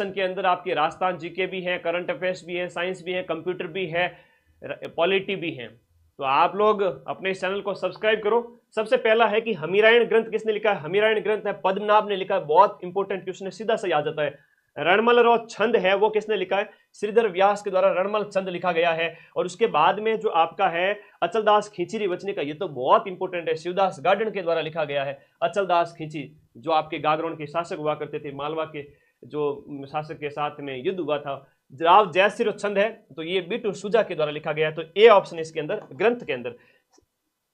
के अंदर आपके राजस्थान जीके भी है, करंट अफेयर्स भी है, साइंस भी है, कंप्यूटर भी है, पॉलिटी भी है। तो आप लोग अपने इस चैनल को सब्सक्राइब करो। सबसे पहला है कि हमीरायण ग्रंथ किसने लिखा है? हमीरायण ग्रंथ है पद्मनाभ ने लिखा है। बहुत इंपॉर्टेंट क्वेश्चन है, सीधा सही आ जाता है। रणमल रो छंद है वो किसने लिखा है? श्रीधर व्यास के द्वारा रणमल छंद लिखा गया है। और उसके बाद में जो आपका है अचलदास खींची वचने का, ये तो बहुत इंपॉर्टेंट है, शिवदास गार्डन के द्वारा लिखा गया है। अचलदास खींची जो आपके गागरोन के शासक हुआ करते थे, मालवा के जो शासक के साथ में युद्ध हुआ था, राव जयसिर छंद है, तो ये बिटू सुजा के द्वारा लिखा गया है। तो ए ऑप्शन इसके अंदर ग्रंथ के अंदर।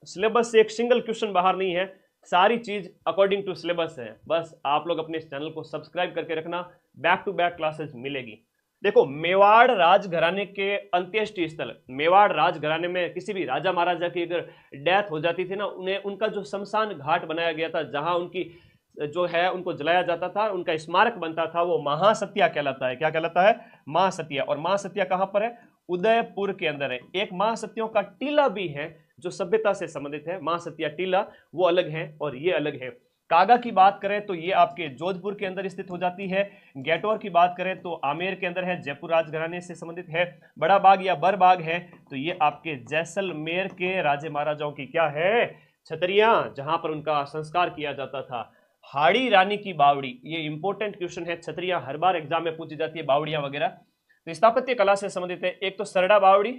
सिलेबस से एक सिंगल क्वेश्चन बाहर नहीं है, सारी चीज अकॉर्डिंग टू सिलेबस है। बस आप लोग अपने इस चैनल को सब्सक्राइब करके रखना, बैक टू बैक क्लासेस मिलेगी। देखो, मेवाड़ राजघराने के अंत्येष्टि स्थल, मेवाड़ राजघराने में किसी भी राजा महाराजा की अगर डेथ हो जाती थी ना, उन्हें उनका जो शमशान घाट बनाया गया था, जहां उनकी जो है उनको जलाया जाता था, उनका स्मारक बनता था, वो महासतिया कहलाता है। क्या कहलाता है? महासतिया। और महासतिया कहां पर है? उदयपुर के अंदर है। एक महासतियों का टीला भी है जो सभ्यता से संबंधित है, महासतिया टीला, वो अलग है और ये अलग है। कागा की बात करें तो ये आपके जोधपुर के अंदर स्थित हो जाती है। गेटौर की बात करें तो आमेर के अंदर है, जयपुर राजघराने से संबंधित है। बड़ा बाग या बर बाग है तो ये आपके जैसलमेर के राजे महाराजाओं की क्या है? छतरियां, जहां पर उनका संस्कार किया जाता था। हाड़ी रानी की बावड़ी, ये इंपॉर्टेंट क्वेश्चन है, छतरियां हर बार एग्जाम में पूछी जाती है, बावड़ियां वगैरह। तो स्थापत्य कला से संबंधित है, एक तो सरड़ा बावड़ी,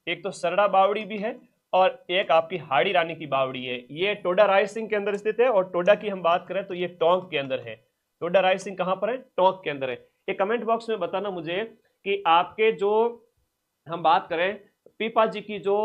एक तो सरड़ा बावड़ी भी है, और एक आपकी हाड़ी रानी की बावड़ी है। ये टोडा राय सिंह के अंदर स्थित है। और टोडा की हम बात करें तो ये टोंक के अंदर है। टोडा राय सिंह कहां पर है? टोंक के अंदर है। ये कमेंट बॉक्स में बताना मुझे कि आपके जो हम बात करें पीपा जी की जो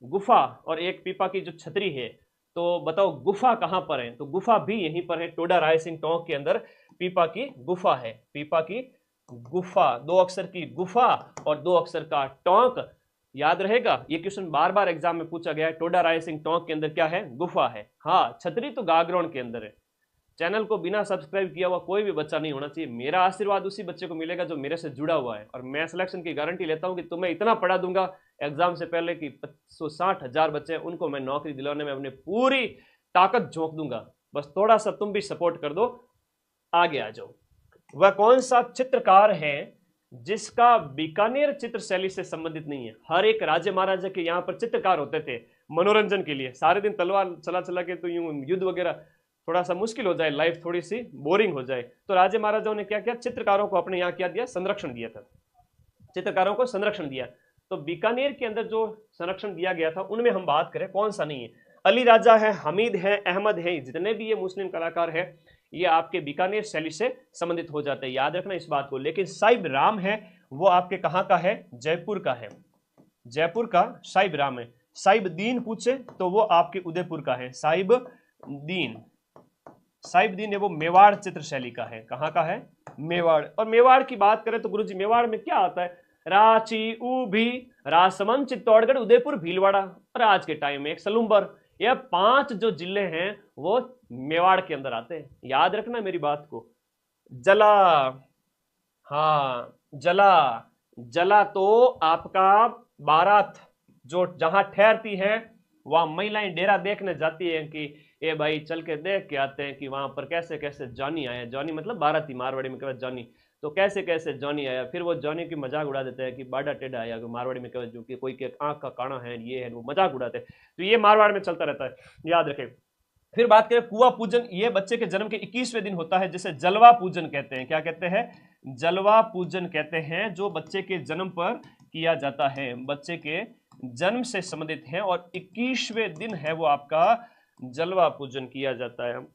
गुफा और एक पीपा की जो छतरी है, तो बताओ गुफा कहां पर है? तो गुफा भी यहीं पर है, टोडा राय सिंह टोंक के अंदर पीपा की गुफा है। पीपा की गुफा, दो अक्षर की गुफा और दो अक्षर का टोंक, याद रहेगा। ये क्वेश्चन बार बार एग्जाम में पूछा गया है। टोडा राय सिंह टोंक के अंदर क्या है? गुफा है। हाँ, छतरी तो गागरोन के अंदर है। चैनल को बिना सब्सक्राइब किया हुआ कोई भी बच्चा नहीं होना चाहिए। मेरा आशीर्वाद उसी बच्चे को मिलेगा जो मेरे से जुड़ा हुआ है, और मैं सिलेक्शन की गारंटी लेता हूं कि तुम्हें इतना पढ़ा दूंगा एग्जाम से पहले कि 160,000 बच्चे हैं, उनको मैं नौकरी दिलाने में अपनी पूरी ताकत झोंक दूंगा। बस थोड़ा सा तुम भी सपोर्ट कर दो, आगे आ जाओ। वह कौन सा चित्रकार है जिसका बीकानेर चित्र शैली से संबंधित नहीं है? हर एक राजे महाराजा के यहाँ पर चित्रकार होते थे मनोरंजन के लिए। सारे दिन तलवार चला चला के तो यूं युद्ध वगैरह थोड़ा सा मुश्किल हो जाए, लाइफ थोड़ी सी बोरिंग हो जाए, तो राजे महाराजाओं ने क्या किया? चित्रकारों को अपने यहाँ क्या दिया? संरक्षण दिया था। चित्रकारों को संरक्षण दिया। तो बीकानेर के अंदर जो संरक्षण दिया गया था उनमें हम बात करें कौन सा नहीं है? अली राजा है, हमीद है, अहमद है, जितने भी ये मुस्लिम कलाकार है ये आपके बीकानेर शैली से संबंधित हो जाते हैं, याद रखना इस बात को। लेकिन साहिब राम है वो आपके कहां का है? जयपुर का है। जयपुर का साहिब राम है। साहिब दीन पूछे तो वो आपके उदयपुर का है। साहिब दीन, साहिब दीन है वो मेवाड़ चित्र शैली का है। कहां का है? मेवाड़। और मेवाड़ की बात करें तो गुरुजी मेवाड़ में क्या आता है? रांची, ऊभी, राजसमंद, चित्तौड़गढ़, उदयपुर, भीलवाड़ा और आज के टाइम में एक सलूम्बर। यह 5 जो जिले हैं वो मेवाड़ के अंदर आते हैं, याद रखना मेरी बात को। जला, हाँ जला, जला तो आपका बारात जो जहां ठहरती है वहां महिलाएं डेरा देखने जाती है कि ए भाई चल के देख के आते हैं कि वहां पर कैसे कैसे जॉनी आया। जॉनी मतलब बाराती, मारवाड़ी में कहते जॉनी। तो कैसे कैसे जॉनी आया, फिर वो जॉनी की मजाक उड़ा देते हैं कि बाडा टेढ़ा आया, मारवाड़ी में कहते जो कि कोई के आंख का काना है, ये है, वो मजाक उड़ाते हैं। तो ये मारवाड़ में चलता रहता है, याद रखें। फिर बात करें कुआ पूजन, ये बच्चे के जन्म के 21वें दिन होता है, जिसे जलवा पूजन कहते हैं। क्या कहते हैं? जलवा पूजन कहते हैं, जो बच्चे के जन्म पर किया जाता है, बच्चे के जन्म से संबंधित है, और 21वें दिन है वो आपका जलवा पूजन किया जाता है।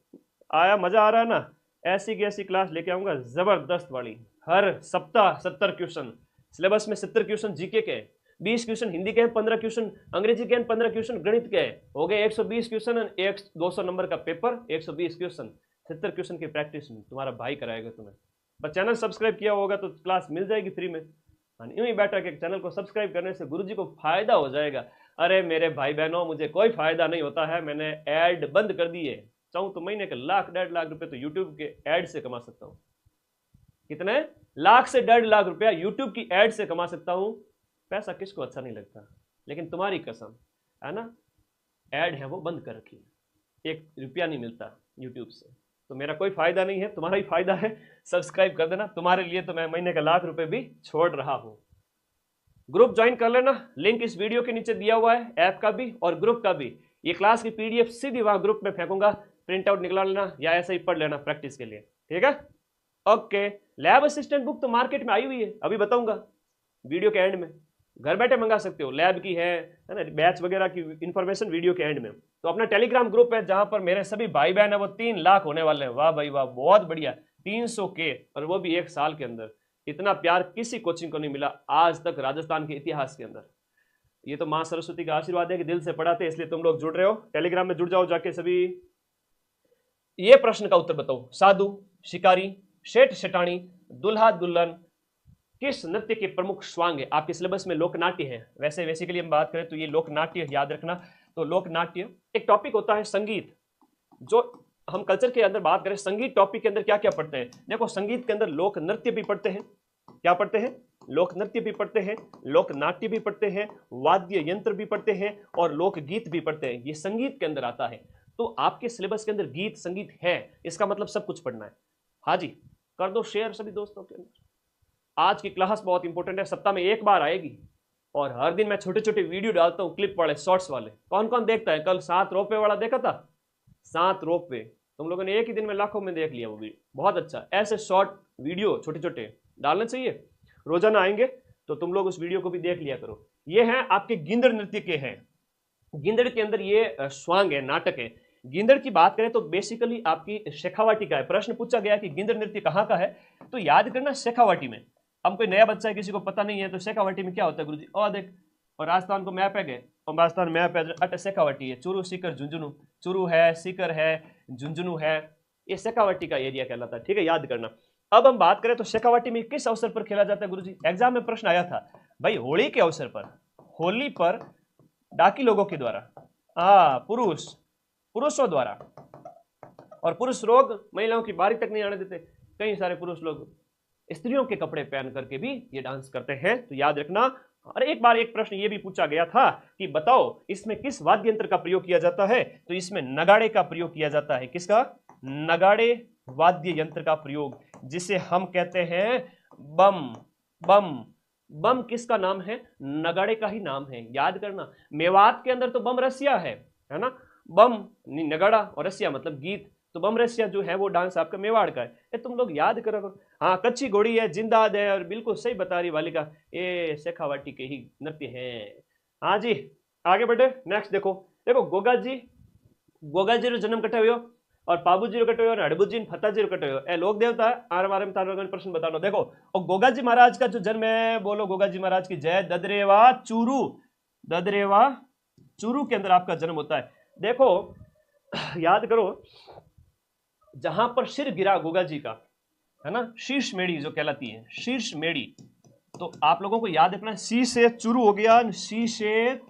आया? मजा आ रहा है ना? ऐसी की ऐसी क्लास लेके आऊंगा जबरदस्त वाली, हर सप्ताह 70 क्वेश्चन। सिलेबस में 70 क्वेश्चन जीके के, 20 क्वेश्चन हिंदी के हैं, 15 क्वेश्चन अंग्रेजी के हैं, 15 क्वेश्चन गणित के हैं, हो गए 120 क्वेश्चन, 200 नंबर का पेपर, 120 क्वेश्चन, 70 क्वेश्चन की प्रैक्टिस तुम्हारा भाई कराएगा तुम्हें। बस चैनल सब्सक्राइब किया होगा तो क्लास मिल जाएगी फ्री में। यूं ही बैठा के चैनल को सब्सक्राइब करने से गुरुजी को फायदा हो जाएगा। अरे मेरे भाई बहनों, मुझे कोई फायदा नहीं होता है, मैंने ऐड बंद कर दिए। चाहूं तो महीने के 1,00,000 1,50,000 रुपए तो यूट्यूब के ऐड से कमा सकता हूं। कितने? 1,00,000 से 1,50,000 रुपया यूट्यूब की ऐड से कमा सकता हूं। पैसा किसको अच्छा नहीं लगता, लेकिन तुम्हारी कसम है ना, ऐड है वो बंद कर रखी है, 1 रुपया नहीं मिलता यूट्यूब से। तो मेरा कोई फायदा नहीं है, तुम्हारा ही फायदा है। सब्सक्राइब कर देना, तुम्हारे लिए तो मैं महीने का ₹1,00,000 भी छोड़ रहा हूं। ग्रुप ज्वाइन कर लेना, लिंक इस वीडियो के नीचे दिया हुआ है, ऐप का भी और ग्रुप का भी। ये क्लास की पीडीएफ सीधी वहां ग्रुप में फेंकूंगा, प्रिंट आउट निकला लेना या ऐसे ही पढ़ लेना प्रैक्टिस के लिए, ठीक है। ओके, लैब असिस्टेंट बुक तो मार्केट में आई हुई है, अभी बताऊंगा वीडियो के एंड में। घर बैठे मंगा सकते हो, लैब की है ना, बैच वगैरह की इंफॉर्मेशन वीडियो के एंड में। तो अपना टेलीग्राम ग्रुप है जहां पर मेरे सभी भाई बहन है वो 3 लाख होने वाले हैं। वाह भाई वाह, बहुत बढ़िया, 300K, और वो भी 1 साल के अंदर। इतना प्यार किसी कोचिंग को नहीं मिला आज तक राजस्थान के इतिहास के अंदर। ये तो मां सरस्वती का आशीर्वाद है कि दिल से पढ़ाते, इसलिए तुम लोग जुड़ रहे हो। टेलीग्राम में जुड़ जाओ जाके सभी। ये प्रश्न का उत्तर बताओ, साधु, शिकारी, शेठ शेठानी, दुल्हा दुल्हन किस नृत्य के प्रमुख स्वांग है? आपके सिलेबस में लोक नाट्य है। वैसे बेसिकली हम बात करें तो ये लोक नाट्य याद रखना। तो लोक नाट्य एक टॉपिक होता है, संगीत। जो हम कल्चर के अंदर बात करें, संगीत टॉपिक के अंदर क्या क्या पढ़ते हैं? देखो, संगीत के अंदर लोक नृत्य भी पढ़ते हैं। क्या पढ़ते हैं? लोक नृत्य भी पढ़ते हैं, लोक नाट्य भी पढ़ते हैं, वाद्य यंत्र भी पढ़ते हैं और लोक गीत भी पढ़ते हैं। ये संगीत के अंदर आता है। तो आपके सिलेबस के अंदर गीत संगीत है, इसका मतलब सब कुछ पढ़ना है। हाँ जी, कर दो शेयर सभी दोस्तों के अंदर। आज की क्लास बहुत इंपॉर्टेंट है, सप्ताह में 1 बार आएगी और हर दिन मैं छोटे छोटे वीडियो डालता हूँ, क्लिप वाले, शॉर्ट्स वाले। कौन कौन देखता है? कल 7 रोपवे वाला देखा था, 7 रोपवे तुम लोगों ने एक ही दिन में लाखों में देख लिया वो वीडियो, बहुत अच्छा। ऐसे शॉर्ट वीडियो छोटे छोटे डालने चाहिए, रोजाना आएंगे तो तुम लोग उस वीडियो को भी देख लिया करो। ये हैं आपके गिंदड़ नृत्य के हैं। गिंदड़ के अंदर ये स्वांग है, नाटक है। गिंदड़ की बात करें तो बेसिकली आपकी शेखावाटी का है। प्रश्न पूछा गया कि गिंदड़ नृत्य कहाँ का है, तो याद करना शेखावाटी में। अब कोई नया बच्चा है, किसी को पता नहीं है, तो शेखावाटी में क्या होता है गुरुजी? और देख, और राजस्थान को मैप है गए, और राजस्थान मैप है, अट शेखावाटी है, चूरू सीकर झुंझुनू, चूरू है, सीकर है, झुंझुनू है, ये शेखावाटी का एरिया कहलाता है, ठीक है, याद करना। अब हम बात करें तो शेखावाटी में किस अवसर पर खेला जाता है गुरुजी? एग्जाम में प्रश्न आया था भाई, होली के अवसर पर, होली पर डाकी लोगों के द्वारा, पुरुषों द्वारा, और पुरुष लोग महिलाओं की बारी तक नहीं आने देते। कई सारे पुरुष लोग स्त्रियों के कपड़े पहन करके भी ये डांस करते हैं, तो याद रखना। और एक बार एक प्रश्न ये भी पूछा गया था कि बताओ इसमें किस वाद्य यंत्र का प्रयोग किया जाता है? तो इसमें नगाड़े का प्रयोग किया जाता है। किसका? नगाड़े वाद्य यंत्र का प्रयोग, जिसे हम कहते हैं बम। बम, बम किसका नाम है? नगाड़े का ही नाम है, याद करना। मेवात के अंदर तो बम रसिया है ना, बम नगाड़ा और रसिया मतलब गीत, तो बम रसिया जो है वो डांस आपका मेवाड़ का है। ये तुम लोग याद करो। हाँ, कच्ची घोड़ी है, जिंदाद है, और बिल्कुल सही बता रही वालिका, ये शेखावाटी के ही नृत्य हैं। हाँ जी, आगे बढ़े। नेक्स्ट देखो, गोगा जी रो जन्म कटे हुए और पाबू जी रो कटे हुए और हड़बू जी फता जी रो कटे हुए। ए लोक देवता है, आर बारे में तार प्रश्न बता लो। देखो, और गोगा जी महाराज का जो जन्म है, बोलो गोगा जी महाराज की जय। ददरेवा चूरू के अंदर आपका जन्म होता है। देखो याद करो, जहां पर सिर गिरा गोगा जी का, है ना, शीर्ष मेड़ी जो कहलाती है, शीर्ष मेड़ी, तो आप लोगों को याद रखना, सी से चूरू हो गया, सी से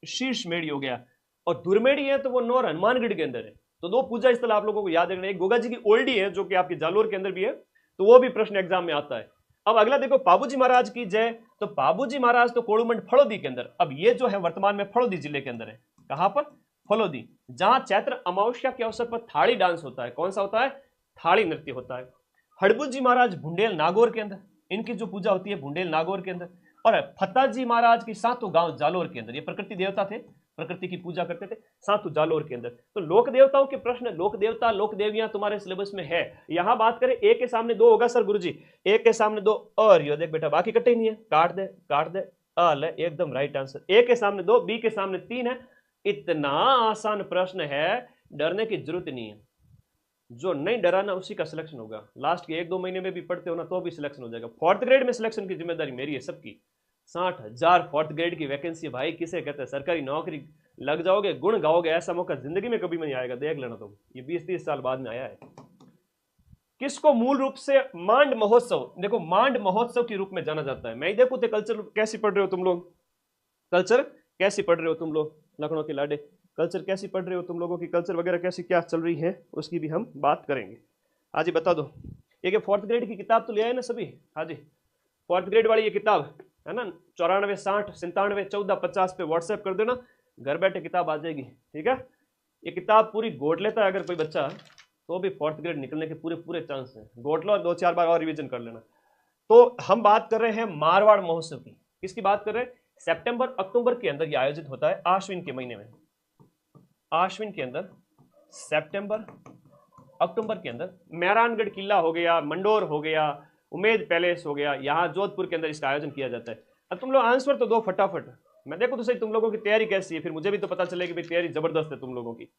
शीर्ष मेड़ी हो गया, और दुर्मेड़ी है तो वो नौर हनुमानगढ़ के अंदर है। तो 2 पूजा स्थल आप लोगों को याद रखना। एक गोगा जी की ओल्डी है जो कि आपके जालोर के अंदर भी है, तो वो भी प्रश्न एग्जाम में आता है। अब अगला देखो, पाबूजी महाराज की जय। तो पाबूजी महाराज तो कोड़ूमंड फड़ौदी के अंदर, अब ये जो है वर्तमान में फड़ौदी जिले के अंदर है। कहां पर? फलोदी, जहां चैत्र अमावस्या के अवसर पर थाली डांस होता है। कौन सा होता है? थाली नृत्य होता है। हड़बू जी महाराज भुंडेल नागौर के अंदर, इनकी जो पूजा होती है भुंडेल नागौर के अंदर। और फता जी महाराज की सातों गांव जालोर के अंदर, ये प्रकृति देवता थे, प्रकृति की पूजा करते थे, सातों जालोर के अंदर। तो लोक देवताओं के प्रश्न, लोक देवता लोक देवियां तुम्हारे सिलेबस में है। यहां बात करें, एक के सामने 2 होगा सर गुरुजी, एक के सामने 2, और यो देख बेटा बाकी कटे ही नहीं है, काट दे अल, एकदम राइट आंसर। ए के सामने 2, बी के सामने 3 है। इतना आसान प्रश्न है, डरने की जरूरत नहीं है। जो नहीं डरा ना उसी का सिलेक्शन होगा। लास्ट के 1-2 महीने में भी पढ़ते हो ना तो भी सिलेक्शन हो जाएगा। 4th ग्रेड में सिलेक्शन की जिम्मेदारी मेरी है सबकी। 60,000 4th ग्रेड की वैकेंसी, भाई किसे कहते हैं, सरकारी नौकरी लग जाओगे, गुण गाओगे, ऐसा मौका जिंदगी में कभी नहीं आएगा, देख लेना तुम। ये 20-30 साल बाद में आया है। किसको मूल रूप से मांड महोत्सव, देखो मांड महोत्सव के रूप में जाना जाता है। मैं ही देखो कल्चर कैसी पढ़ रहे हो तुम लोग, कल्चर कैसी पढ़ रहे हो तुम लोग, लखनऊ के लाडे, कल्चर कैसी पढ़ रहे हो तुम लोगों की, कल्चर वगैरह कैसी क्या चल रही है उसकी भी हम बात करेंगे। हाँ जी, बता दो। ये 4th ग्रेड की किताब तो ले आए ना सभी? हाँ जी, 4th ग्रेड वाली ये किताब है ना, 94 60 97 14 50 पे व्हाट्सएप कर देना, घर बैठे किताब आ जाएगी, ठीक है। ये किताब पूरी गोट लेता है अगर कोई बच्चा, तो भी फोर्थ ग्रेड निकलने के पूरे पूरे चांस हैं। गोट लो और 2-4 बार और रिवीजन कर लेना। तो हम बात कर रहे हैं मारवाड़ महोत्सव की। किसकी बात कर रहे हैं? सितंबर अक्टूबर के अंदर ये आयोजित होता है, आश्विन के महीने में। आश्विन के अंदर सितंबर अक्टूबर के अंदर मेहरानगढ़ किला हो गया, मंडोर हो गया, उमेद पैलेस हो गया, यहाँ जोधपुर के अंदर इसका आयोजन किया जाता है। अब तुम लोग आंसर तो दो फटाफट, मैं देखो तो सही तुम लोगों की तैयारी कैसी है, फिर मुझे भी तो पता चलेगी भाई तैयारी जबरदस्त है तुम लोगों की।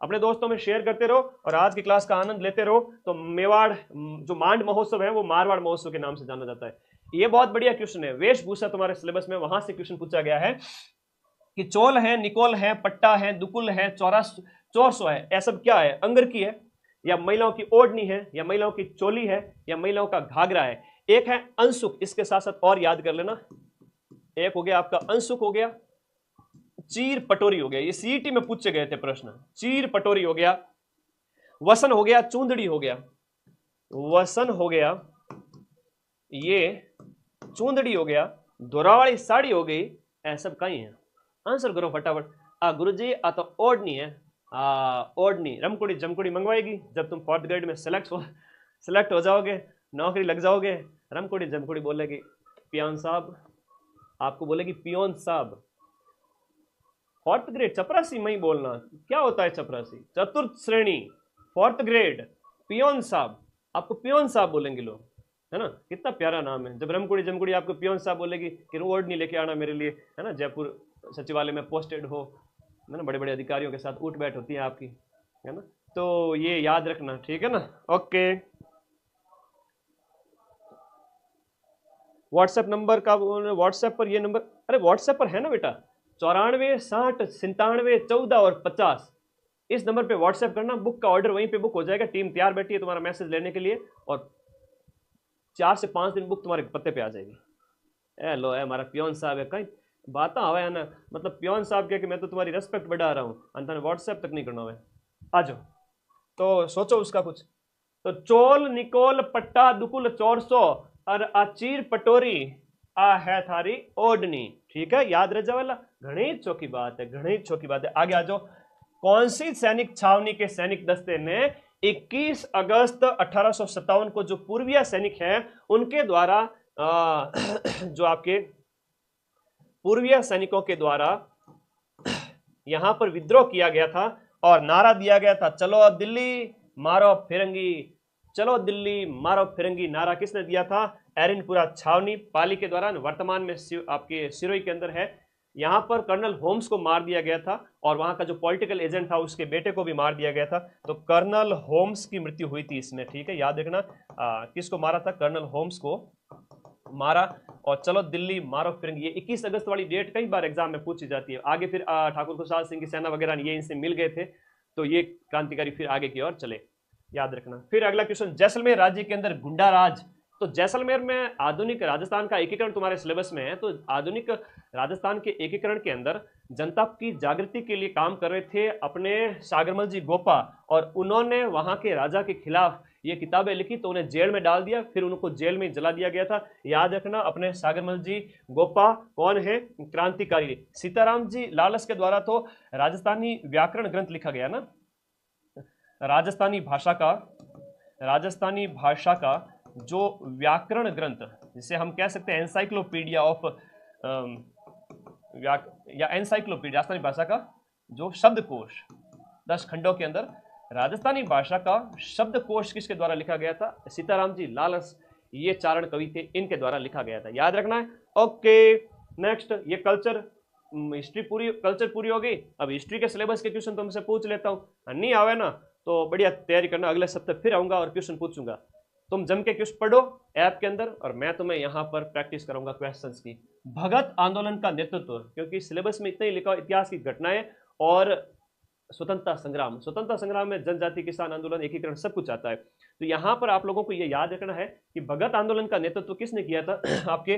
अपने दोस्तों में शेयर करते रहो और आज की क्लास का आनंद लेते रहो। तो मेवाड़ जो मांड महोत्सव है वो मारवाड़ महोत्सव के नाम से जाना जाता है। ये बहुत बढ़िया क्वेश्चन है, वेशभूषा तुम्हारे सिलेबस में वहां से क्वेश्चन पूछा गया है कि चोल है, निकोल है, पट्टा है, दुकुल है, चौरसो है, यह सब क्या है? अंगर की है, या महिलाओं की ओढ़नी है, या महिलाओं की चोली है, या महिलाओं का घाघरा है। एक है अंशुक, इसके साथ साथ और याद कर लेना, एक हो गया आपका अंशुक हो गया, चीर पटोरी हो गया, ये सीईटी में पूछे गए थे प्रश्न। चीर पटोरी हो गया, वसन हो गया, चूंदड़ी हो गया, वसन हो गया, ये चूंदड़ी हो गया, दोरावाली साड़ी हो गई, ऐसा सब कहीं है। आंसर करो फटाफट। गुरुजी आ तो ओढ़नी है, ओढ़नी रमकुड़ी जमकुड़ी मंगवाएगी जब तुम फोर्थ ग्रेड में सेलेक्ट हो जाओगे, नौकरी लग जाओगे। रमकुड़ी जमकुड़ी बोलेगी पियोन साहब, आपको बोलेगी पियोन साहब। फोर्थ ग्रेड चपरासी में ही बोलना, क्या होता है चपरासी? चतुर्थ श्रेणी फोर्थ ग्रेड पियोन साहब, आपको पियोन साहब बोलेंगे लोग, है ना? कितना प्यारा नाम है। जब रमकुड़ी जमकुड़ी आपको पियोन साहब बोलेगी कि ओढ़नी लेके आना मेरे लिए, है ना? जयपुर सचिवालय में पोस्टेड हो, है ना? बड़े बड़े अधिकारियों के साथ उठ बैठ होती है आपकी, है ना? तो ये याद रखना, ठीक है ना? ओके, व्हाट्सएप नंबर का, व्हाट्सएप पर ये नंबर, अरे व्हाट्सएप पर है ना बेटा, 94 60 97 14 और 50। इस नंबर पे व्हाट्सएप करना, बुक का ऑर्डर वहीं पे बुक हो जाएगा। टीम तैयार बैठी है तुम्हारा मैसेज लेने के लिए, और 4 से 5 दिन बुक तुम्हारे पत्ते पे आ जाएगी। ए लो है हमारा पियोन साहब है, कहीं बात आवा है ना, मतलब पियोन साहब कह के मैं तो तुम्हारी रेस्पेक्ट बढ़ा रहा हूँ, अंत में व्हाट्सएप तक नहीं करना है। आ जाओ, तो सोचो उसका कुछ। तो चोल निकोल पट्टा दुकुल चौरसो और अचीर पटोरी आ है थारी ओढ़नी, ठीक है? याद रह जावेला, घनी चौकी बात है, घनी चौकी बात है। आगे आ जाओ। कौन सी सैनिक छावनी के सैनिक दस्ते ने 21 अगस्त 1857 को जो पूर्वीय सैनिक हैं उनके द्वारा जो आपके पूर्वीय सैनिकों के द्वारा यहां पर विद्रोह किया गया था और नारा दिया गया था, चलो दिल्ली मारो फिरंगी, चलो दिल्ली मारो फिरंगी। नारा किसने दिया था? एरिनपुरा छावनी पाली के दौरान, वर्तमान में आपके सिरोही के अंदर है। यहां पर कर्नल होम्स को मार दिया गया था और वहां का जो पॉलिटिकल एजेंट था उसके बेटे को भी मार दिया गया था। तो कर्नल होम्स की मृत्यु हुई थी इसमें, ठीक है? याद रखना किसको मारा था? कर्नल होम्स को मारा। और चलो दिल्ली मारो फिरंगी, ये 21 अगस्त वाली डेट कई बार एग्जाम में पूछी जाती है। आगे फिर ठाकुर खुशहाल सिंह की सेना वगैरह ये इनसे मिल गए थे, तो ये क्रांतिकारी फिर आगे की ओर चले, याद रखना। फिर अगला क्वेश्चन, जैसलमेर राज्य के अंदर गुंडा राज। तो जैसलमेर में आधुनिक राजस्थान का एकीकरण तुम्हारे सिलेबस में है। तो आधुनिक राजस्थान के एकीकरण के अंदर जनता की जागृति के लिए काम कर रहे थे अपने सागरमल जी गोपा, और उन्होंने वहां के राजा के खिलाफ ये किताबें लिखी, तो उन्हें जेल में डाल दिया, फिर उनको जेल में जला दिया गया था। याद रखना, अपने सागरमल जी गोपा कौन है? क्रांतिकारी। सीताराम जी लालस के द्वारा तो राजस्थानी व्याकरण ग्रंथ लिखा गया ना, राजस्थानी भाषा का जो व्याकरण ग्रंथ, जिसे हम कह सकते हैं एनसाइक्लोपीडिया ऑफ या एनसाइक्लोपीडिया, राजस्थानी भाषा का जो शब्दकोश 10 खंडों के अंदर राजस्थानी भाषा का शब्दकोश किसके द्वारा लिखा गया था? सीताराम जी लालस, ये चारण कवि थे, इनके द्वारा लिखा गया था, याद रखना है। ओके, नेक्स्ट, ये कल्चर कल्चर पूरी हो गई। अब हिस्ट्री के सिलेबस के क्वेश्चन तुमसे पूछ लेता हूँ, नहीं आवे ना तो बढ़िया तैयारी करना, अगले सप्ताह फिर आऊंगा और क्वेश्चन पूछूंगा। तुम जम के क्वेश्चन पढ़ो ऐप के अंदर, और मैं तुम्हें यहाँ पर प्रैक्टिस करूंगा क्वेश्चंस की। भगत आंदोलन का नेतृत्व, क्योंकि सिलेबस में इतना ही लिखा, इतिहास की घटनाएं और स्वतंत्रता संग्राम में जनजाति किसान आंदोलन एकीकरण सब कुछ आता है। तो यहाँ पर आप लोगों को यह याद रखना है कि भगत आंदोलन का नेतृत्व किसने किया था? आपके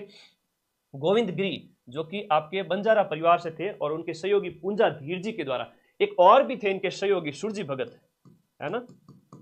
गोविंद गिरी, जो कि आपके बंजारा परिवार से थे, और उनके सहयोगी पूंजा धीर जी के द्वारा। एक और भी थे इनके सहयोगी, सुरजी भगत, है ना?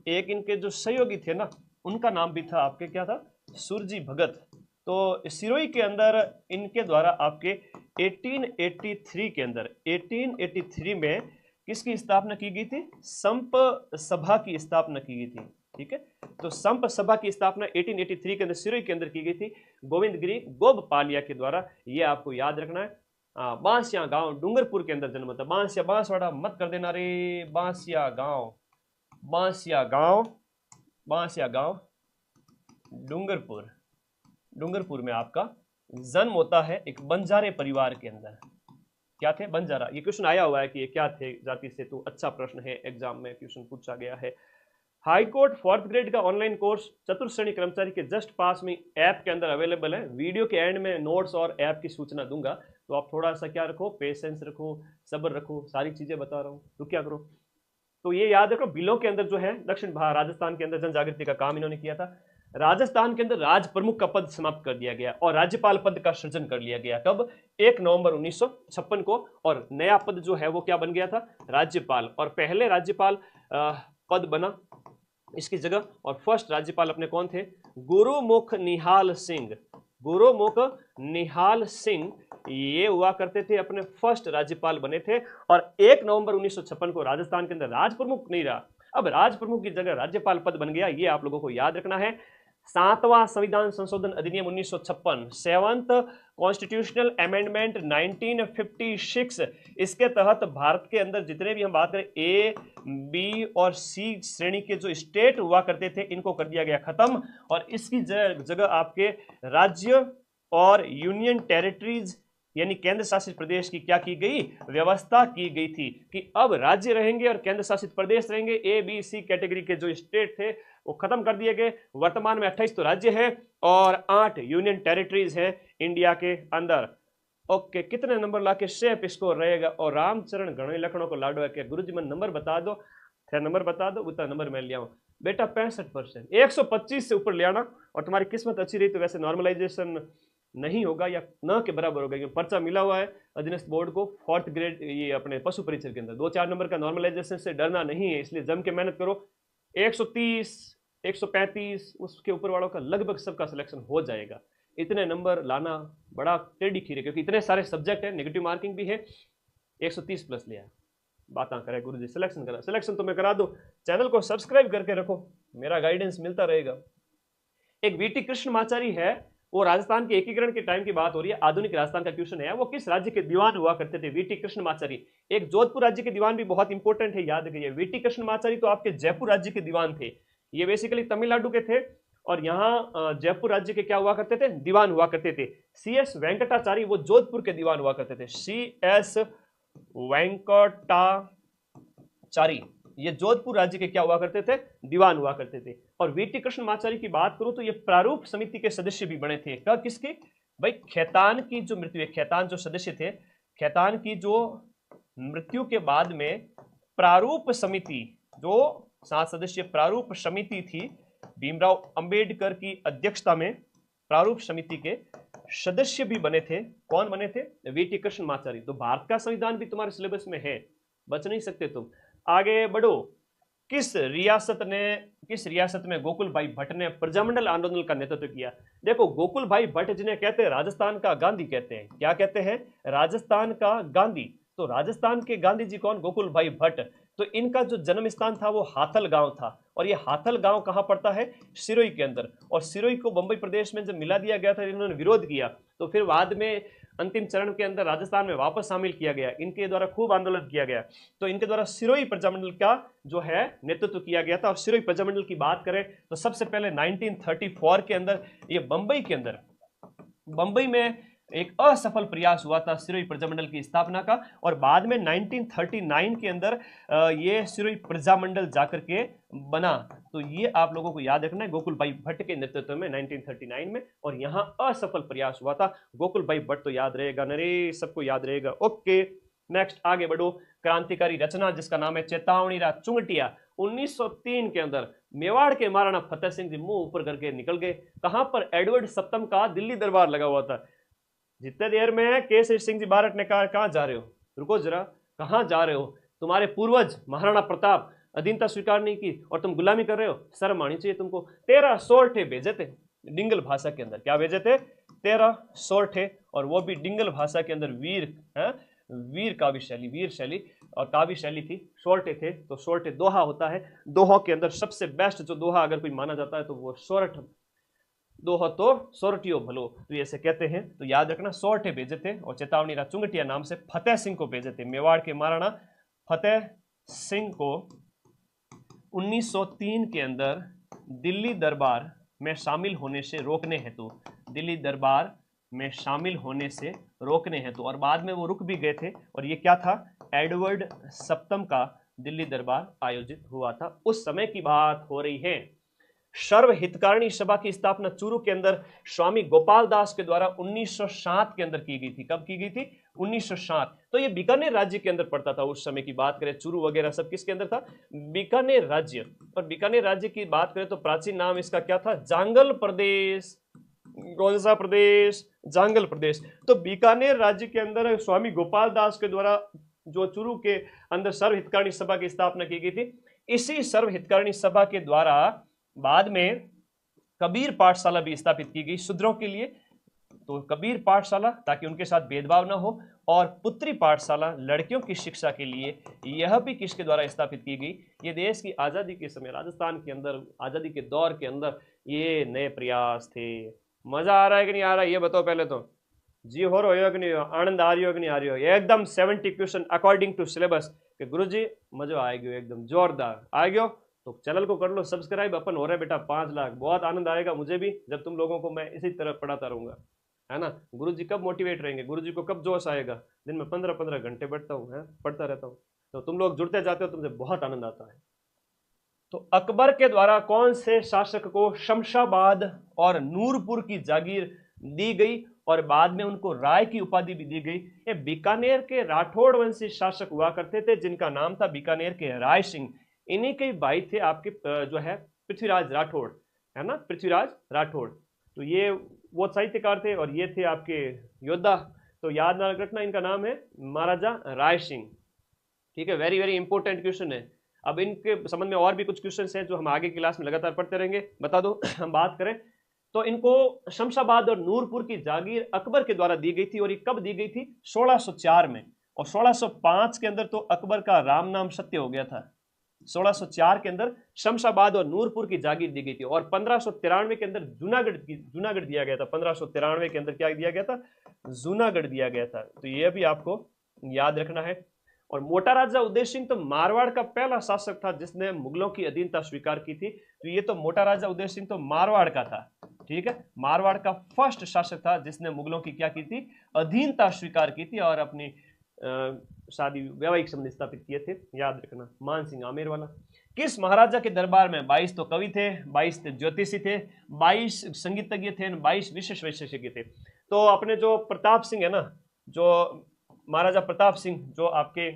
एक इनके जो सहयोगी थे ना, उनका नाम भी था आपके, क्या था? सुरजी भगत। तो सिरोही के अंदर इनके द्वारा आपके 1883 के अंदर, 1883 में किसकी स्थापना की गई थी? संप सभा की स्थापना की गई थी। ठीक है, तो संप सभा की स्थापना 1883 के अंदर सिरोही के अंदर की गई थी गोविंदगिरी गोबपालिया के द्वारा। ये आपको याद रखना है। बांसिया गांव डूंगरपुर के अंदर जन्म था। बांसिया बांसवाड़ा मत कर देना रे। बांसिया गांव, बांसिया गांव, बांसिया गांव डूंगरपुर, डूंगरपुर में आपका जन्म होता है एक बंजारे परिवार के अंदर। क्या थे? बंजारा। ये क्वेश्चन आया हुआ है कि ये क्या थे जाति से, तो अच्छा प्रश्न है, एग्जाम में क्वेश्चन पूछा गया है। हाईकोर्ट 4th ग्रेड का ऑनलाइन कोर्स चतुर्थ श्रेणी कर्मचारी के जस्ट पास में ऐप के अंदर अवेलेबल है। वीडियो के एंड में नोट्स और ऐप की सूचना दूंगा, तो आप थोड़ा सा क्या रखो, पेशेंस रखो, सब्र रखो, सारी चीजें बता रहा हूँ तो क्या करो। तो ये याद रखो, बिलों के अंदर जो है दक्षिण राजस्थान के अंदर जन जागृति का काम इन्होंने किया था। राजस्थान के अंदर राज प्रमुख का पद समाप्त कर दिया गया और राज्यपाल पद का सृजन कर लिया गया। कब? 1 नवंबर 1956 को। और नया पद जो है वो क्या बन गया था? राज्यपाल। और पहले राज्यपाल पद बना इसकी जगह, और फर्स्ट राज्यपाल अपने कौन थे? गुरुमुख निहाल सिंह। गुरुमुख निहाल सिंह ये हुआ करते थे, अपने फर्स्ट राज्यपाल बने थे। और 1 नवंबर 1956 को राजस्थान के अंदर राज प्रमुख नहीं रहा, अब राज प्रमुख की जगह राज्यपाल पद बन गया। ये आप लोगों को याद रखना है। 7वां संविधान संशोधन अधिनियम 1956, 7th कॉन्स्टिट्यूशनल अमेंडमेंट 1956, इसके तहत भारत के अंदर जितने भी हम बात करें ए, बी और सी श्रेणी के जो स्टेट हुआ करते थे, इनको कर दिया गया खत्म, और इसकी जगह आपके राज्य और यूनियन टेरिटरीज यानी केंद्र शासित प्रदेश की क्या की गई? व्यवस्था की गई थी कि अब राज्य रहेंगे और केंद्र शासित प्रदेश रहेंगे। ए, बी, सी कैटेगरी के जो स्टेट थे वो खत्म कर दिए गए। वर्तमान में 28 तो राज्य है और 8 यूनियन टेरिटरीज हैं इंडिया के अंदर। ओके, कितने नंबर लाके शेप स्कोर रहेगा? और रामचरण गणे लखनऊ को लाडो है कि गुरुजी मन नंबर बता दो, नंबर बता दो, उतना नंबर मैं ले आऊं बेटा। 65%, 125 से ऊपर ले आना। और तुम्हारी किस्मत अच्छी रही तो वैसे नॉर्मलाइजेशन नहीं होगा या न के बराबर होगा, क्योंकि पर्चा मिला हुआ है अधीनस्थ बोर्ड को 4th ग्रेड ये अपने पशु परिचय के अंदर। 2-4 नंबर का नॉर्मलाइजेशन से डरना नहीं है, इसलिए जम के मेहनत करो। 130, 135 उसके ऊपर वालों का लगभग सबका सिलेक्शन हो जाएगा। इतने नंबर लाना बड़ा टेढ़ी खीर है, क्योंकि इतने सारे सब्जेक्ट है, नेगेटिव मार्किंग भी है। 130 प्लस लिया, बात करे गुरु जी सिलेक्शन करा, सिलेक्शन तो मैं करा दो। चैनल को सब्सक्राइब करके रखो, मेरा गाइडेंस मिलता रहेगा। एक वीटी कृष्णमाचारी है, वो राजस्थान के एकीकरण के टाइम की बात हो रही है, आधुनिक राजस्थान का क्वेश्चन है। वो किस राज्य के दीवान हुआ करते थे? वीटी कृष्णमाचारी। एक जोधपुर राज्य के दीवान भी बहुत इंपॉर्टेंट है, याद रखिए। वीटी कृष्णमाचारी तो आपके जयपुर राज्य के दीवान थे, ये बेसिकली तमिलनाडु के थे, और यहाँ जयपुर राज्य के क्या हुआ करते थे? दीवान हुआ करते थे। CS वेंकटाचारी वो जोधपुर के दीवान हुआ करते थे। CS वेंकटाचारी ये जोधपुर राज्य के क्या हुआ करते थे? दीवान हुआ करते थे। और वीटी कृष्णमाचारी की बात करूं तो ये प्रारूप समिति के सदस्य भी बने थे। क्या? किसके भाई? खेतान की जो मृत्यु है, खेतान जो सदस्य थे, खेतान की जो मृत्यु के बाद में प्रारूप समिति, जो 7 सदस्यीय प्रारूप समिति थी, भीमराव अंबेडकर की अध्यक्षता में प्रारूप समिति के सदस्य भी बने थे। कौन बने थे? वीटी कृष्णमाचारी। तो भारत का संविधान भी तुम्हारे सिलेबस में है, बच नहीं सकते तुम। आगे बढ़ो। किस रियासत में गोकुल भाई भट्ट ने प्रजामंडल आंदोलन का नेतृत्व किया? देखो, गोकुल भाई भट्ट जिन्हें कहते हैं राजस्थान का गांधी कहते हैं। क्या कहते हैं? राजस्थान का गांधी। तो राजस्थान के गांधी जी कौन? गोकुल भाई भट्ट। तो इनका जो जन्म स्थान था वो हाथल गांव था, और ये हाथल गांव कहां पड़ता है? सिरोही के अंदर। और सिरोही को बंबई प्रदेश में जब मिला दिया गया था, इन्होंने विरोध किया, तो फिर बाद में अंतिम चरण के अंदर राजस्थान में वापस शामिल किया गया। इनके द्वारा खूब आंदोलन किया गया, तो इनके द्वारा सिरोही प्रजामंडल का जो है नेतृत्व किया गया था। और सिरोही प्रजामंडल की बात करें तो सबसे पहले 1934 के अंदर ये बंबई में एक असफल प्रयास हुआ था सिरोही प्रजामंडल की स्थापना का, और बाद में 1939 के अंदर ये सिरोही प्रजामंडल जाकर के बना। तो ये आप लोगों को याद रखना है, गोकुल भाई भट्ट के नेतृत्व में 1939 में, और यहाँ असफल प्रयास हुआ था। गोकुल भाई भट्ट तो याद रहेगा नरे, सबको याद रहेगा। ओके, नेक्स्ट आगे बढ़ो। क्रांतिकारी रचना जिसका नाम है चेतावनी रा चुंगटिया। 1903 के अंदर मेवाड़ के महाराणा फतेह सिंह जी मुंह ऊपर करके निकल गए। कहां पर? एडवर्ड सप्तम का दिल्ली दरबार लगा हुआ था। जितने देर में केसरी सिंह जी बारट ने कहा कहां जा रहे हो, रुको जरा, कहां जा रहे हो? तुम्हारे पूर्वज महाराणा प्रताप अधीनता स्वीकार नहीं की और तुम गुलामी कर रहे हो, शर्म आनी चाहिए तुमको। 13 सोरठे भेजे थे डिंगल भाषा के अंदर। क्या भेजे थे? 13 सोरठे, और वो भी डिंगल भाषा के अंदर वीर काव्य शैली, वीर शैली। और काव्य शैली थी, सोरठे थे, तो सोरठे दोहा होता है, दोहों के अंदर सबसे बेस्ट जो दोहा अगर कोई माना जाता है तो वो सोरठ दोहो तो सोरठियो भलो, तो ऐसे कहते हैं। तो याद रखना, सोरठे भेजे थे और चेतावनी रा चुंगटिया नाम से फतेह सिंह को भेजे थे। मेवाड़ के महाराणा फतेह सिंह को 1903 के अंदर दिल्ली दरबार में शामिल होने से रोकने हेतु, दिल्ली दरबार में शामिल होने से रोकने हेतु, और बाद में वो रुक भी गए थे। और ये क्या था, एडवर्ड सप्तम का दिल्ली दरबार आयोजित हुआ था, उस समय की बात हो रही है। सर्व हितकारिणी सभा की स्थापना चूरू के अंदर स्वामी गोपाल दास के द्वारा 1907 के अंदर की गई थी। कब की गई थी? 1907। तो ये बीकानेर राज्य के अंदर पड़ता था उस समय की बात करें, चूरू वगैरह सब किसके अंदर था? बीकानेर राज्य। और बीकानेर राज्य की बात करें तो प्राचीन नाम इसका क्या था? जांगल प्रदेश। कौन सा प्रदेश? जांगल प्रदेश। तो बीकानेर राज्य के अंदर स्वामी गोपाल दास के द्वारा जो चूरू के अंदर सर्व हितकारिणी सभा की स्थापना की गई थी, इसी सर्व हितकारिणी सभा के द्वारा बाद में कबीर पाठशाला भी स्थापित की गई शूद्रों के लिए। तो कबीर पाठशाला ताकि उनके साथ भेदभाव ना हो, और पुत्री पाठशाला लड़कियों की शिक्षा के लिए, यह भी किसके द्वारा स्थापित की गई? ये देश की आज़ादी के समय, राजस्थान के अंदर आज़ादी के दौर के अंदर ये नए प्रयास थे। मजा आ रहा है कि नहीं आ रहा है ये बताओ पहले तो। जी हो रहा है कि नहीं? आनंद आ रही हो कि नहीं आ रही हो? एकदम 70 क्वेश्चन अकॉर्डिंग टू सिलेबस के गुरुजी मजा आएगी, एकदम जोरदार आएगी। तो चैनल को कर लो सब्सक्राइब, अपन हो रहे बेटा 5 लाख। बहुत आनंद आएगा मुझे भी जब तुम लोगों को मैं इसी तरह पढ़ाता रहूंगा, है ना। गुरुजी कब मोटिवेट रहेंगे, गुरुजी को कब जोश आएगा? दिन में 15-15 घंटे पढ़ता हूँ, है पढ़ता रहता हूँ। तो तुम लोग जुड़ते जाते हो तो मुझे बहुत आनंद आता है। तो अकबर के द्वारा कौन से शासक को शमशाबाद और नूरपुर की जागीर दी गई और बाद में उनको राय की उपाधि भी दी गई? ये बीकानेर के राठौड़ वंशी शासक हुआ करते थे जिनका नाम था बीकानेर के राय सिंह। इन्हीं के भाई थे आपके जो है पृथ्वीराज राठौड़, है ना, पृथ्वीराज राठौड़। तो ये वो साहित्यकार थे और ये थे आपके योद्धा। तो याद ना रखना, इनका नाम है महाराजा राय सिंह। ठीक है, वेरी वेरी इंपॉर्टेंट क्वेश्चन है। अब इनके संबंध में और भी कुछ क्वेश्चन हैं जो हम आगे क्लास में लगातार पढ़ते रहेंगे। बता दो हम बात करें तो इनको शमशाबाद और नूरपुर की जागीर अकबर के द्वारा दी गई थी, और ये कब दी गई थी? 1604 में। और 1605 के अंदर तो अकबर का राम नाम सत्य हो गया था। 1604 के अंदर शमशाबाद और नूरपुर की जागीर दी गई थी, और 1593 के अंदर जूनागढ़ दिया गया था। 1593 के अंदर क्या दिया गया था? जूनागढ़ दिया गया था। तो यह भी आपको याद रखना है। और मोटा राजा उदय सिंह तो मारवाड़ का पहला शासक था जिसने मुगलों की अधीनता स्वीकार की थी। तो ये तो मोटा राजा उदय सिंह तो मारवाड़ का था, ठीक है, मारवाड़ का फर्स्ट शासक था जिसने मुगलों की क्या की थी? अधीनता स्वीकार की थी और अपनी शादी वैवाहिक संबंध स्थापित किए थे। याद रखना, मान सिंह आमेर वाला। किस महाराजा के दरबार में 22 तो कवि थे, 22 ज्योतिषी थे, 22 संगीतज्ञ थे, 22 विशेष विशेषज्ञ थे। तो अपने जो प्रताप सिंह है ना, जो महाराजा प्रताप सिंह जो आपके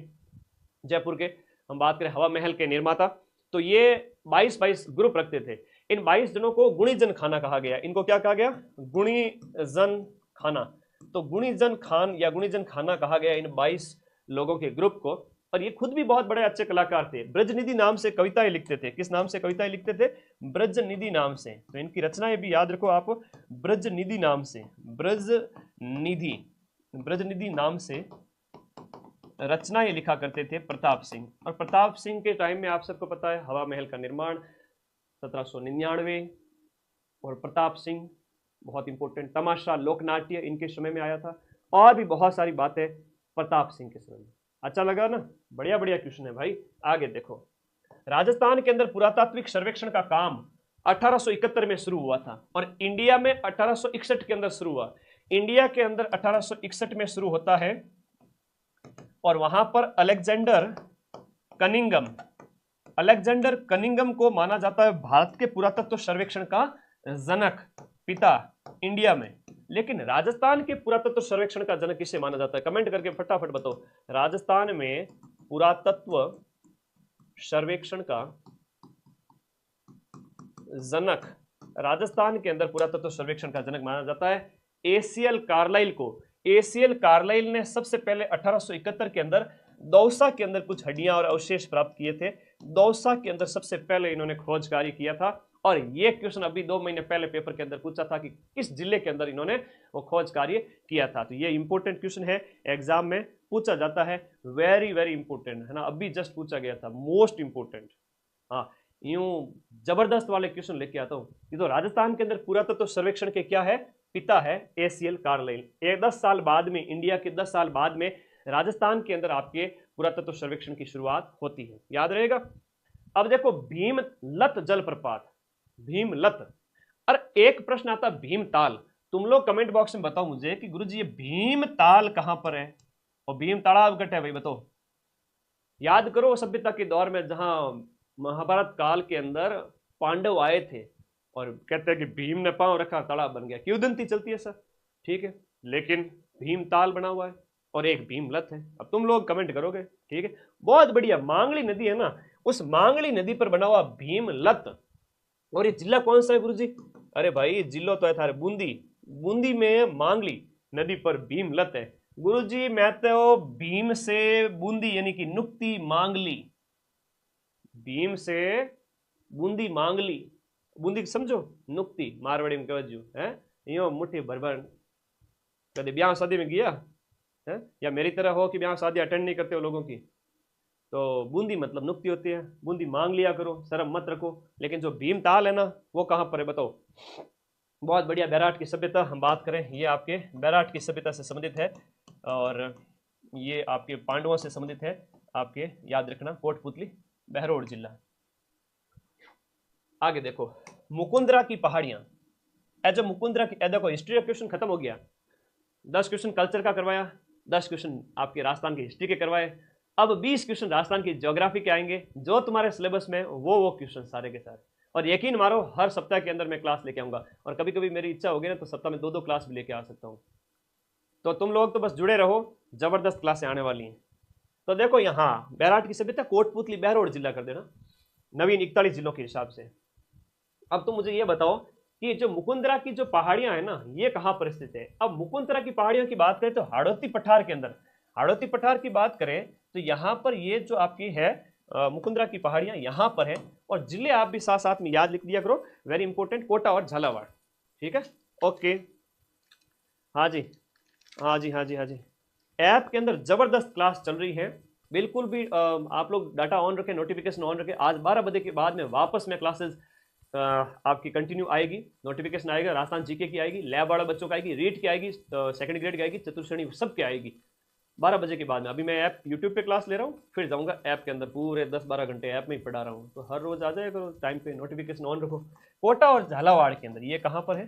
जयपुर के हम बात करें हवा महल के निर्माता, तो ये 22 ग्रुप रखते थे। इन 22 जनों को गुणीजन खाना कहा गया। इनको क्या कहा गया? गुणीजन खाना। तो गुणीजन खान या गुणीजन खाना कहा गया इन 22 लोगों के ग्रुप को। और ये खुद भी बहुत बड़े अच्छे कलाकार थे। ब्रजनिधि नाम से कविताएं लिखते थे। किस नाम से कविताएं लिखते थे? ब्रजनिधि नाम से। तो इनकी रचनाएं भी याद रखो आप, ब्रजनिधि नाम से। ब्रजनिधि नाम से रचनाएं लिखा करते थे प्रताप सिंह। और प्रताप सिंह के टाइम में आप सबको पता है हवा महल का निर्माण 1799, और प्रताप सिंह बहुत इंपॉर्टेंट तमाशा लोकनाट्य इनके समय में आया था, और भी बहुत सारी बातें प्रताप सिंह के समय में। अच्छा लगा ना? बढ़िया बढ़िया क्वेश्चन है भाई। आगे देखो, राजस्थान के अंदर पुरातात्विक सर्वेक्षण का काम 1871 में शुरू हुआ था, और इंडिया में 1861 के अंदर शुरू हुआ। इंडिया के अंदर 1861 में शुरू होता है, और वहां पर अलेक्जेंडर कनिंगम को माना जाता है भारत के पुरातत्व सर्वेक्षण का जनक, पिता इंडिया में। लेकिन राजस्थान के पुरातत्व सर्वेक्षण का जनक किसे माना जाता है? कमेंट करके फटाफट बताओ। राजस्थान में पुरातत्व सर्वेक्षण का जनक, राजस्थान के अंदर पुरातत्व सर्वेक्षण का जनक माना जाता है एसीएल कार्लाइल को। एसीएल कार्लाइल ने सबसे पहले 1871 के अंदर दौसा के अंदर कुछ हड्डियां और अवशेष प्राप्त किए थे। दौसा के अंदर सबसे पहले इन्होंने खोज कार्य किया था, और ये क्वेश्चन अभी 2 महीने पहले पेपर के अंदर पूछा था कि किस जिले के अंदर इन्होंने वो खोज कार्य किया था। तो ये इंपॉर्टेंट क्वेश्चन है, एग्जाम में पूछा जाता है, वेरी वेरी इंपॉर्टेंट है ना, अभी जस्ट पूछा गया था, मोस्ट इंपॉर्टेंट। हाँ, यूं जबरदस्त वाले क्वेश्चन लेके आता हूँ। ये तो राजस्थान के अंदर पुरातत्व सर्वेक्षण के क्या है, पिता है ACL कार्लाइल। ये 10 साल बाद में, इंडिया के 10 साल बाद में राजस्थान के अंदर आपके पुरातत्व सर्वेक्षण की शुरुआत होती है, याद रहेगा। अब देखो भीमलत जलप्रपात, भीमलत, और एक प्रश्न आता भीमताल। तुम लोग कमेंट बॉक्स में बताओ मुझे कि गुरुजी ये भीमताल कहां पर है और भीम तालाब घट है भाई, बताओ। याद करो सभ्यता के दौर में जहां महाभारत काल के अंदर पांडव आए थे और कहते हैं कि भीम ने पांव रखा तालाब बन गया, किंवदंती चलती है सर, ठीक है, लेकिन भीमताल बना हुआ है और एक भीमलत है। अब तुम लोग कमेंट करोगे, ठीक है, बहुत बढ़िया। मांगली नदी है ना, उस मांगली नदी पर बना हुआ भीमलत। और ये जिला कौन सा है गुरुजी? अरे भाई जिलो तो है थारे बूंदी, बूंदी में मांगली नदी पर भीमलत है। गुरुजी मैं तो भीम से बूंदी यानी कि नुक्ति मांगली, भीम से बूंदी मांगली, बूंदी समझो, नुक्ति मारवाड़ी में कवजू है, यो मुट्ठी भर भर। कभी ब्याह शादी में गया है, या मेरी तरह हो कि ब्याह शादी अटेंड नहीं करते हो लोगों की, तो बूंदी मतलब नुक्ति होती है, बूंदी मांग लिया करो, शर्म मत रखो। लेकिन जो भीमताल है ना, वो कहाँ पर है बताओ? बहुत बढ़िया, बैराट की सभ्यता हम बात करें, ये आपके बैराट की सभ्यता से संबंधित है और ये आपके पांडवों से संबंधित है, आपके याद रखना, कोटपुतली बहरोड जिला। आगे देखो मुकुंदरा की पहाड़ियां, जो मुकुंदरा की, देखो हिस्ट्री का क्वेश्चन खत्म हो गया, 10 क्वेश्चन कल्चर का करवाया, 10 क्वेश्चन आपके राजस्थान की हिस्ट्री के करवाए, अब 20 क्वेश्चन राजस्थान की ज्योग्राफी के आएंगे, जो तुम्हारे सिलेबस में वो क्वेश्चन सारे के सारे। और यकीन मारो हर सप्ताह के अंदर मैं क्लास लेके आऊंगा, और कभी कभी मेरी इच्छा होगी ना तो सप्ताह में 2-2 क्लास भी लेके आ सकता हूँ। तो तुम लोग तो बस जुड़े रहो, जबरदस्त क्लासें आने वाली हैं। तो देखो यहाँ बैराट की सभ्यता कोटपुतली बहरोड जिला कर देना, नवीन 41 जिलों के हिसाब से। अब तुम मुझे ये बताओ कि जो मुकुंदरा की जो पहाड़ियां है ना, ये कहाँ पर स्थित है? अब मुकुंदरा की पहाड़ियों की बात करें तो हाड़ौती पठार के अंदर, हाड़ौती पठार की बात करें तो यहाँ पर ये जो आपकी है मुकुंदरा की पहाड़ियां यहाँ पर है। और जिले आप भी साथ साथ में याद लिख दिया करो, वेरी इंपॉर्टेंट, कोटा और झालावाड़, ठीक है, ओके। हाँ जी, हाँ जी, हाँ जी, हाँ जी, ऐप के अंदर जबरदस्त क्लास चल रही है, बिल्कुल भी आप लोग डाटा ऑन रखें, नोटिफिकेशन ऑन रखें। आज 12 बजे के बाद में वापस में क्लासेस आपकी कंटिन्यू आएगी, नोटिफिकेशन आएगा, राजस्थान जीके की आएगी, लैब वाला बच्चों का आएगी, रीट की आएगी, सेकंड ग्रेड की आएगी, चतुर्थ श्रेणी सबके आएगी 12 बजे के बाद में। अभी मैं ऐप यूट्यूब पे क्लास ले रहा हूँ, फिर जाऊँगा ऐप के अंदर, पूरे 10-12 घंटे ऐप में ही पढ़ा रहा हूँ। तो हर रोज आ जाए करो टाइम पे, नोटिफिकेशन ऑन रखो। कोटा और झालावाड़ के अंदर, ये कहाँ पर है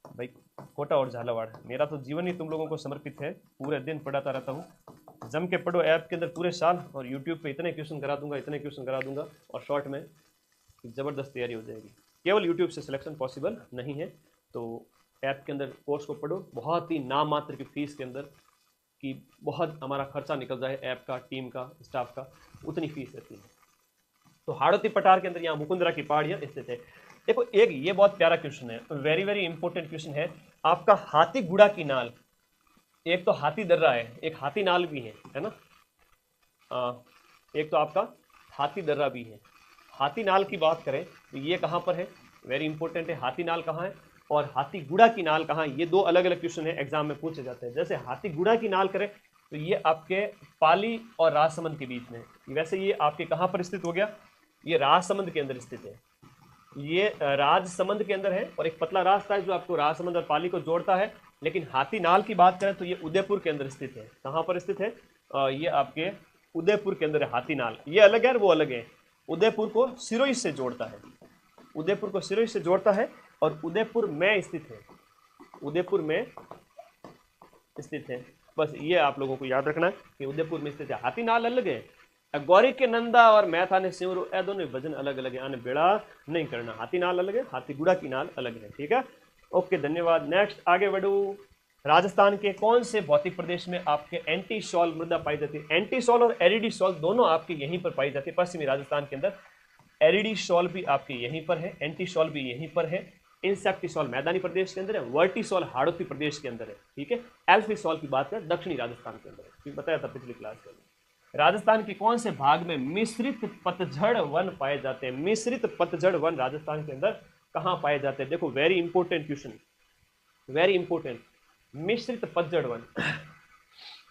भाई? कोटा और झालावाड़। मेरा तो जीवन ही तुम लोगों को समर्पित है, पूरे दिन पढ़ाता रहता हूँ। जम के पढ़ो ऐप के अंदर पूरे साल, और यूट्यूब पे इतने क्वेश्चन करा दूंगा, इतने क्वेश्चन करा दूंगा, और शॉर्ट में ज़बरदस्त तैयारी हो जाएगी। केवल यूट्यूब से सिलेक्शन पॉसिबल नहीं है, तो ऐप के अंदर कोर्स को पढ़ो, बहुत ही नाम मात्र की फीस के अंदर, कि बहुत हमारा खर्चा निकल जाए ऐप का, टीम का, स्टाफ का, उतनी फीस रहती है। तो हाड़ौती पठार के अंदर यहाँ मुकुंदरा की पहाड़ियाँ स्थित है। देखो एक ये बहुत प्यारा क्वेश्चन है, वेरी वेरी इंपॉर्टेंट क्वेश्चन है आपका, हाथी गुड़ा की नाल। एक तो हाथी दर्रा है, एक हाथी नाल भी है ना, एक तो आपका हाथी दर्रा भी है। हाथी नाल की बात करें तो ये कहाँ पर है, वेरी इंपॉर्टेंट है, हाथी नाल कहाँ है और हाथी गुड़ा की नाल कहाँ है, ये 2 अलग अलग क्वेश्चन है, एग्जाम में पूछे जाते हैं। जैसे हाथी गुड़ा की नाल करें तो ये आपके पाली और राजसमंद के बीच में, वैसे ये आपके कहाँ पर स्थित हो गया, ये राजसमंद के अंदर स्थित है, ये राजसमंद के अंदर है, और एक पतला रास्ता है जो आपको राजसमंद और पाली को जोड़ता है। लेकिन हाथी नाल की बात करें तो ये उदयपुर के अंदर स्थित है। कहाँ पर स्थित है? ये आपके उदयपुर के अंदर है हाथी नाल, ये अलग है और वो अलग है। उदयपुर को सिरोही से जोड़ता है, उदयपुर को सिरोही से जोड़ता है, और उदयपुर में स्थित है, उदयपुर में स्थित है। बस ये आप लोगों को याद रखना है कि उदयपुर में स्थित है। हाथी नाल अलग है, गौरी के नंदा और मैथा ने सिंवरू, ए दोनों वजन अलग अलग है, आने बेड़ा नहीं करना। हाथी नाल अलग है, हाथी गुड़ा की नाल अलग है, ठीक है, ओके, धन्यवाद। नेक्स्ट आगे बढ़ू। राजस्थान के कौन से भौतिक प्रदेश में आपके एंटी सॉल मृदा पाई जाती है? एंटी सॉल और एरिडी सॉल दोनों आपके यहीं पर पाई जाती है, पश्चिमी राजस्थान के अंदर। एरिडी सॉल भी आपके यहीं पर है, एंटी सॉल भी यहीं पर है। इंसेक्टिसॉल मैदानी प्रदेश के अंदर है, वर्टिसॉल हाड़ौती प्रदेश के अंदर है, ठीक है। एल्फिसॉल की बात करें दक्षिणी राजस्थान के अंदर है, बताया था पिछली क्लास के अंदर। राजस्थान के कौन से भाग में मिश्रित पतझड़ वन पाए जाते हैं? मिश्रित पतझड़ वन राजस्थान के अंदर कहां पाए जाते हैं? देखो very important question, very important. मिश्रित पतझड़ वन,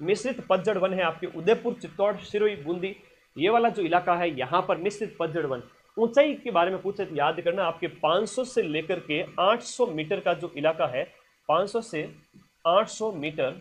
मिश्रित पतझड़ वन है आपके उदयपुर, चित्तौड़, सिरोही, बूंदी, ये वाला जो इलाका है यहाँ पर मिश्रित पतझड़ वन। ऊंचाई के बारे में पूछे तो याद करना, आपके 500 से लेकर के 800 मीटर का जो इलाका है, 500 से 800 मीटर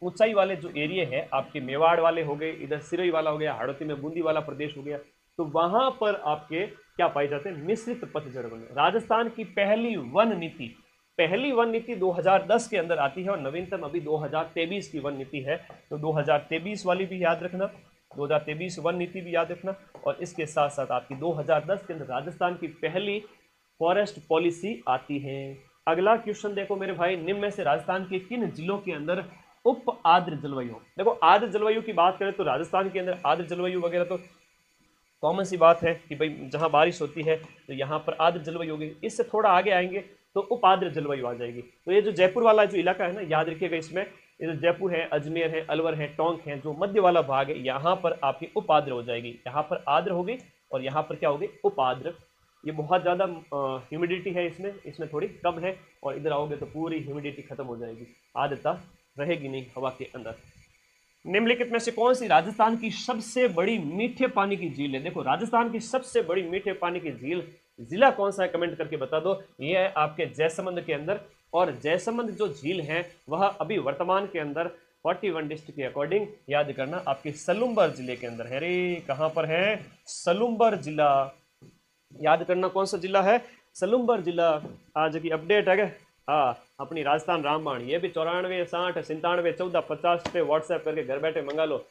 ऊंचाई वाले जो एरिया है आपके मेवाड़ वाले हो गए, इधर सिरोही वाला हो गया, हाड़ौती में बूंदी वाला प्रदेश हो गया, तो वहां पर आपके क्या पाए जाते हैं? मिश्रित पतझड़ वन। राजस्थान की पहली वन नीति, पहली वन नीति 2010 के अंदर आती है और नवीनतम अभी 2023 की वन नीति है, तो 2023 वाली भी याद रखना, 2023 वन नीति भी याद रखना, और इसके साथ साथ आपकी 2010 के अंदर राजस्थान की पहली फॉरेस्ट पॉलिसी आती है। अगला क्वेश्चन देखो मेरे भाई, निम्न में से राजस्थान के किन जिलों के अंदर उप आर्द्र जलवायु? देखो आर्द्र जलवायु की बात करें तो राजस्थान के अंदर आर्द्र जलवायु वगैरह तो कॉमन सी बात है कि भाई जहां बारिश होती है तो यहाँ पर आर्द्र जलवायु होगी। इससे थोड़ा आगे आएंगे तो उप आर्द्र जलवायु आ जाएगी। तो ये जो जयपुर वाला जो इलाका है ना, याद रखिएगा, इसमें ये जो जयपुर है, अजमेर है, अलवर है, टोंक है, जो मध्य वाला भाग है, यहाँ पर आपकी उप आर्द्र हो जाएगी। यहाँ पर आर्द्र होगी और यहाँ पर क्या होगी? उप आर्द्र। ये बहुत ज़्यादा ह्यूमिडिटी है इसमें, इसमें थोड़ी कम है, और इधर आओगे तो पूरी ह्यूमिडिटी खत्म हो जाएगी, आर्द्रता रहेगी नहीं हवा के अंदर। निम्नलिखित में से कौन सी राजस्थान की सबसे बड़ी मीठे पानी की झील है? देखो राजस्थान की सबसे बड़ी मीठे पानी की झील जिला कौन सा है? कमेंट करके बता दो। ये है आपके जैसमंद के अंदर, और जैसमंद जो झील है वह अभी वर्तमान के अंदर 41 डिस्ट्रिक्ट के अकॉर्डिंग याद करना आपके सलूम्बर जिले के अंदर है। अरे कहां पर है? सलूम्बर जिला, याद करना कौन सा जिला है? सलूम्बर जिला। आज की अपडेट है क्या? हाँ, अपनी राजस्थान रामबाण, ये भी 94 60 97 14 50 पे व्हाट्सएप करके घर बैठे मंगा लो।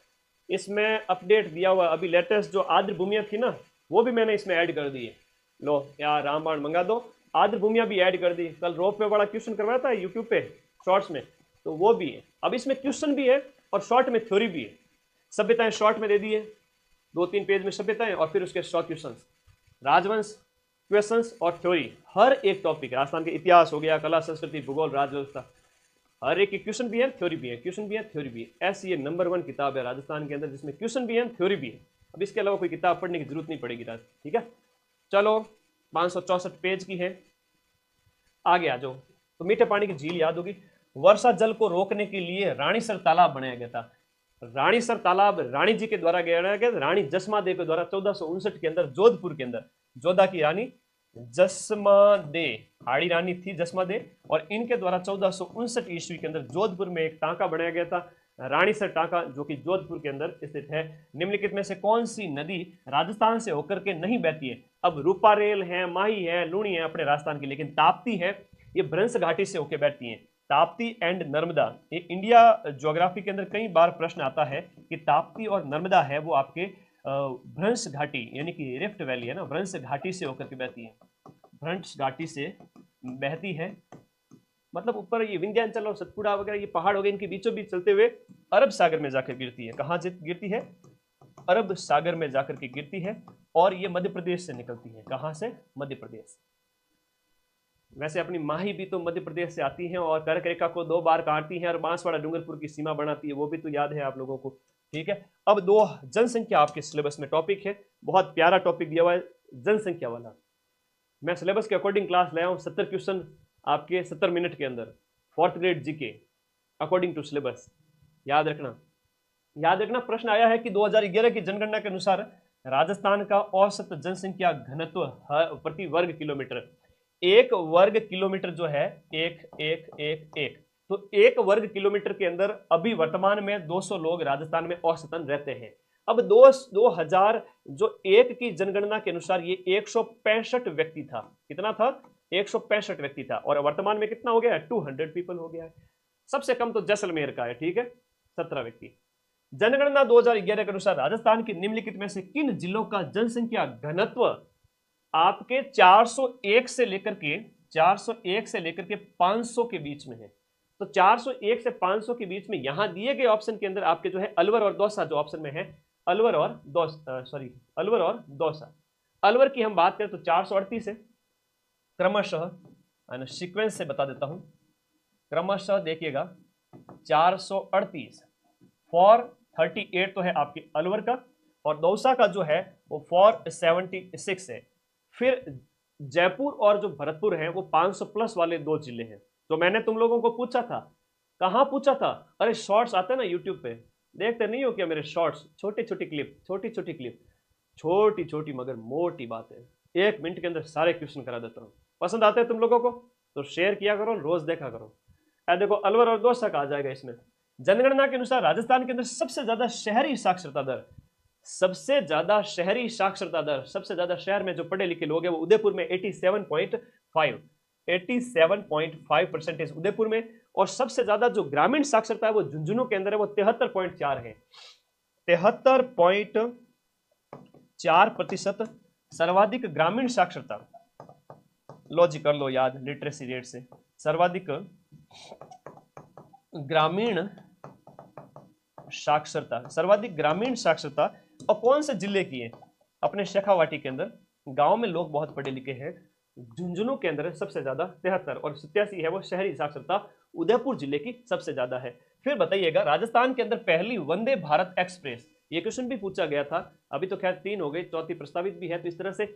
इसमें अपडेट दिया हुआ अभी लेटेस्ट जो आर्द्र भूमियाँ थी ना, वो भी मैंने इसमें ऐड कर दी है। लो यार रामबाण मंगा दो, आर्द्र भूमियाँ भी ऐड कर दी। कल रोप में बड़ा क्वेश्चन करवाया था यूट्यूब पे शॉर्ट्स में, तो वो भी है। अब इसमें क्वेश्चन भी है और शॉर्ट में थ्योरी भी है। सभ्यताएं शॉर्ट में दे दी है, 2-3 पेज में सभ्यताएं, और फिर उसके 100 क्वेश्चन, राजवंश, क्वेश्चंस और थ्योरी, हर एक टॉपिक, राजस्थान के इतिहास हो गया, कला संस्कृति, भूगोल, राजव्यवस्था, हर एक क्वेश्चन भी है, थ्योरी भी है, क्वेश्चन भी है, थ्योरी भी है। ऐसी ये नंबर 1 किताब है राजस्थान के अंदर जिसमें क्वेश्चन भी है, थ्योरी भी है। अब इसके अलावा कोई किताब पढ़ने की जरूरत नहीं पड़ेगी राज, ठीक है। चलो 564 पेज की है, आगे आ जाओ। तो मीठे पानी की झील याद होगी। वर्षा जल को रोकने के लिए रानीसर तालाब बनाया गया था। रानीसर तालाब रानी जी के द्वारा बनाया गया, रानी जसमा देव के द्वारा 1459 के अंदर जोधपुर के अंदर, जोधा की रानी जसमा दे, हाड़ी रानी थी जसमा दे, और इनके द्वारा 1459 ईस्वी के अंदर जोधपुर में एक टांका बनाया गया था, रानीसर टांका, जो कि जोधपुर के अंदर स्थित है। निम्नलिखित में से कौन सी नदी राजस्थान से होकर के नहीं बहती है? अब रूपारेल है, माही है, लूणी है अपने राजस्थान की, लेकिन ताप्ती है, ये भ्रंश घाटी से होकर बहती है। ताप्ती एंड नर्मदा, ये इंडिया ज्योग्राफी के अंदर कई बार प्रश्न आता है कि ताप्ती और नर्मदा है वो आपके भ्रंश घाटी यानी कि रिफ्ट वैली है ना, भ्रंश घाटी से होकर के बहती है, भ्रंश घाटी से बहती है। मतलब ऊपर ये विंध्याचल और सतपुड़ा वगैरह ये पहाड़ हो गए, इनके बीचों बीच चलते हुए अरब सागर में जाकर गिरती है। कहाँ गिरती है? अरब सागर में जाकर के गिरती है, और ये मध्य प्रदेश से निकलती है। कहाँ से? मध्य प्रदेश। वैसे अपनी माही भी तो मध्य प्रदेश से आती है और कर्क रेखा को 2 बार काटती है और बांसवाड़ा डूंगरपुर की सीमा बनाती है, वो भी तो याद है आप लोगों को, ठीक है। अब 2 जनसंख्या आपके सिलेबस में टॉपिक है, बहुत प्यारा टॉपिक दिया हुआ है जनसंख्या वाला। मैं सिलेबस के अकॉर्डिंग क्लास लाया हूँ, 70 क्वेश्चन आपके 70 मिनट के अंदर, 4th grade GK according to syllabus. याद रखना, याद रखना। प्रश्न आया है कि 2011 की जनगणना के अनुसार राजस्थान का औसत जनसंख्या घनत्व प्रति वर्ग किलोमीटर, 1 वर्ग किलोमीटर जो है 1 तो 1 वर्ग किलोमीटर के अंदर अभी वर्तमान में 200 लोग राजस्थान में औसतन रहते हैं। अब 2000 जो 1 की जनगणना के अनुसार ये 165 व्यक्ति था। कितना था? 165 व्यक्ति था, और वर्तमान में कितना हो गया है? 200 पीपल हो गया है। सबसे कम तो जैसलमेर का है, ठीक है, 17 व्यक्ति। जनगणना 2011 के अनुसार राजस्थान की निम्नलिखित में से किन जिलों का जनसंख्या घनत्व आपके 401 से लेकर के 500 के बीच में है? तो 401 से 500 के बीच में यहां दिए गए ऑप्शन के अंदर आपके जो है अलवर और दौसा जो ऑप्शन में है, अलवर और दौसा। अलवर की हम बात करें तो 438 है, क्रमशः सीक्वेंस से बता देता हूं, क्रमशः देखिएगा 438 फॉर 38 तो है आपके अलवर का, और दौसा का जो है वो 476 है। फिर जयपुर और जो भरतपुर है वो 500 प्लस वाले दो जिले हैं। तो मैंने तुम लोगों को पूछा था, कहाँ पूछा था, अरे शॉर्ट्स आते हैं ना यूट्यूब पे, देखते नहीं हो क्या मेरे शॉर्ट्स, छोटी छोटी क्लिप, छोटी छोटी क्लिप, छोटी छोटी मगर मोटी बात है, 1 मिनट के अंदर सारे क्वेश्चन करा देता हूँ। पसंद आते हैं तुम लोगों को तो शेयर किया करो, रोज देखा करो। देखो अलवर और दौसा का आ जाएगा इसमें। जनगणना के अनुसार राजस्थान के अंदर सबसे ज्यादा शहरी साक्षरता दर, सबसे ज्यादा शहरी साक्षरता दर, सबसे ज्यादा शहर में जो पढ़े लिखे लोग हैं वो उदयपुर में 87.5 उदयपुर में, और सबसे ज्यादा जो ग्रामीण साक्षरता है वो झुंझुनू के अंदर है, वो 73.4 है, 73.4%। सर्वाधिक ग्रामीण साक्षरता, लो जी कर लो याद लिटरेसी रेट से, सर्वाधिक ग्रामीण साक्षरता, सर्वाधिक ग्रामीण साक्षरता और कौन से जिले की है, अपने शेखावाटी के अंदर, गांव में लोग बहुत पढ़े लिखे हैं, झुंझुनू के अंदर सबसे ज्यादा 73 और 87 है वो शहरी साक्षरता, उदयपुर जिले की सबसे ज्यादा है। फिर बताइएगा राजस्थान के अंदर पहली वंदे भारत एक्सप्रेस, ये क्वेश्चन भी पूछा गया था, अभी तो खैर 3 हो गई, चौथी प्रस्तावित भी है। तो इस तरह से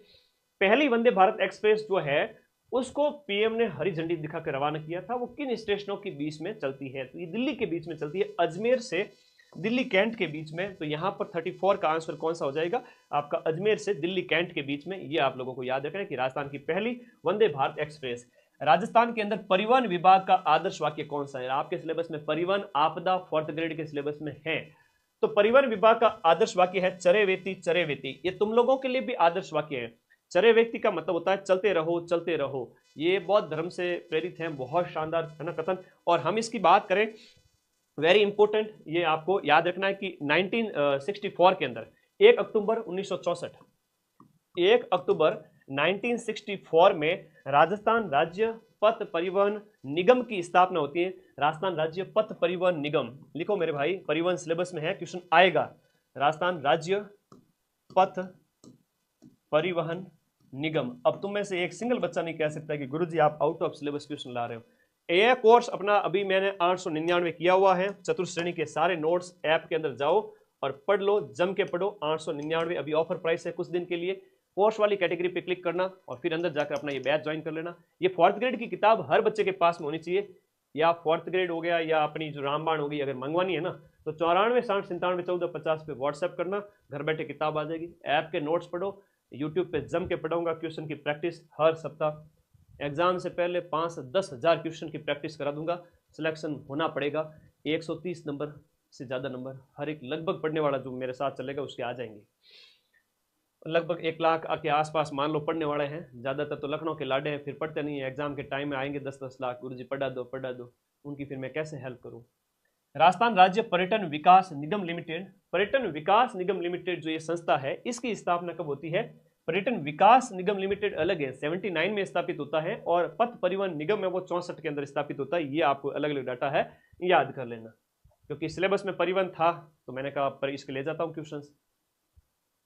पहली वंदे भारत एक्सप्रेस जो है उसको पीएम ने हरी झंडी दिखाकर रवाना किया था। वो किन स्टेशनों के बीच में चलती है, तो ये दिल्ली के बीच में चलती है, अजमेर से दिल्ली कैंट के बीच में। तो यहां पर 34 का आंसर कौन सा हो जाएगा आपका, अजमेर से दिल्ली कैंट के बीच में। ये आप लोगों को याद रखना है कि राजस्थान की पहली वंदे भारत एक्सप्रेस। राजस्थान के अंदर परिवहन विभाग का आदर्श वाक्य कौन सा है, आपके सिलेबस में परिवहन आपदा 4th ग्रेड के सिलेबस में है। तो परिवहन विभाग का आदर्श वाक्य है चरे वेती चरे वेती, ये तुम लोगों के लिए भी आदर्श वाक्य है। चरे व्यक्ति का मतलब होता है चलते रहो चलते रहो, ये बौद्ध धर्म से प्रेरित है, बहुत शानदार है ना कथन। और हम इसकी बात करें, वेरी इंपॉर्टेंट, ये आपको याद रखना है कि 1964 के अंदर 1 अक्टूबर 1964, 1 अक्टूबर 1964 में राजस्थान राज्य पथ परिवहन निगम की स्थापना होती है। राजस्थान राज्य पथ परिवहन निगम, लिखो मेरे भाई, परिवहन सिलेबस में है, क्वेश्चन आएगा। राजस्थान राज्य पथ परिवहन निगम। अब तुम में से एक सिंगल बच्चा नहीं कह सकता कि गुरुजी आप आउट ऑफ सिलेबस क्वेश्चन ला रहे हो। ये कोर्स अपना अभी मैंने 899 किया हुआ है, चतुर्थ श्रेणी के सारे नोट्स ऐप के अंदर जाओ और पढ़ लो, जम के पढ़ो। 899 अभी ऑफर प्राइस है कुछ दिन के लिए। कोर्स वाली कैटेगरी पे क्लिक करना और फिर अंदर जाकर अपना ये बैच ज्वाइन कर लेना। ये 4th ग्रेड की किताब हर बच्चे के पास में होनी चाहिए, या 4th ग्रेड हो गया या अपनी जो रामबाण होगी, अगर मंगवानी है ना तो 94 60 97 14 50 पे व्हाट्सएप करना, घर बैठे किताब आ जाएगी। ऐप के नोट्स पढ़ो, यूट्यूब पे जम के पढ़ाऊंगा, क्वेश्चन की प्रैक्टिस हर सप्ताह, एग्जाम से पहले 5 से 10 हज़ार क्वेश्चन की प्रैक्टिस करा दूंगा। सिलेक्शन होना पड़ेगा, 130 नंबर से ज़्यादा नंबर हर एक लगभग पढ़ने वाला जो मेरे साथ चलेगा उसके आ जाएंगे। लगभग 1 लाख के आसपास मान लो पढ़ने वाले हैं, ज़्यादातर तो लखनऊ के लाडे हैं, फिर पढ़ते नहीं है, एग्जाम के टाइम में आएंगे 10-10 लाख, गुरुजी पढ़ा दो, उनकी फिर मैं कैसे हेल्प करूँ। राजस्थान राज्य पर्यटन विकास निगम लिमिटेड, पर्यटन विकास निगम लिमिटेड जो ये संस्था है इसकी स्थापना कब होती है। पर्यटन विकास निगम लिमिटेड अलग है, 79 में स्थापित होता है, और पथ परिवहन निगम है वो 64 के अंदर स्थापित होता है। ये आपको अलग अलग डाटा है, याद कर लेना, क्योंकि सिलेबस में परिवहन था तो मैंने कहा पर इसके ले जाता हूँ क्वेश्चन।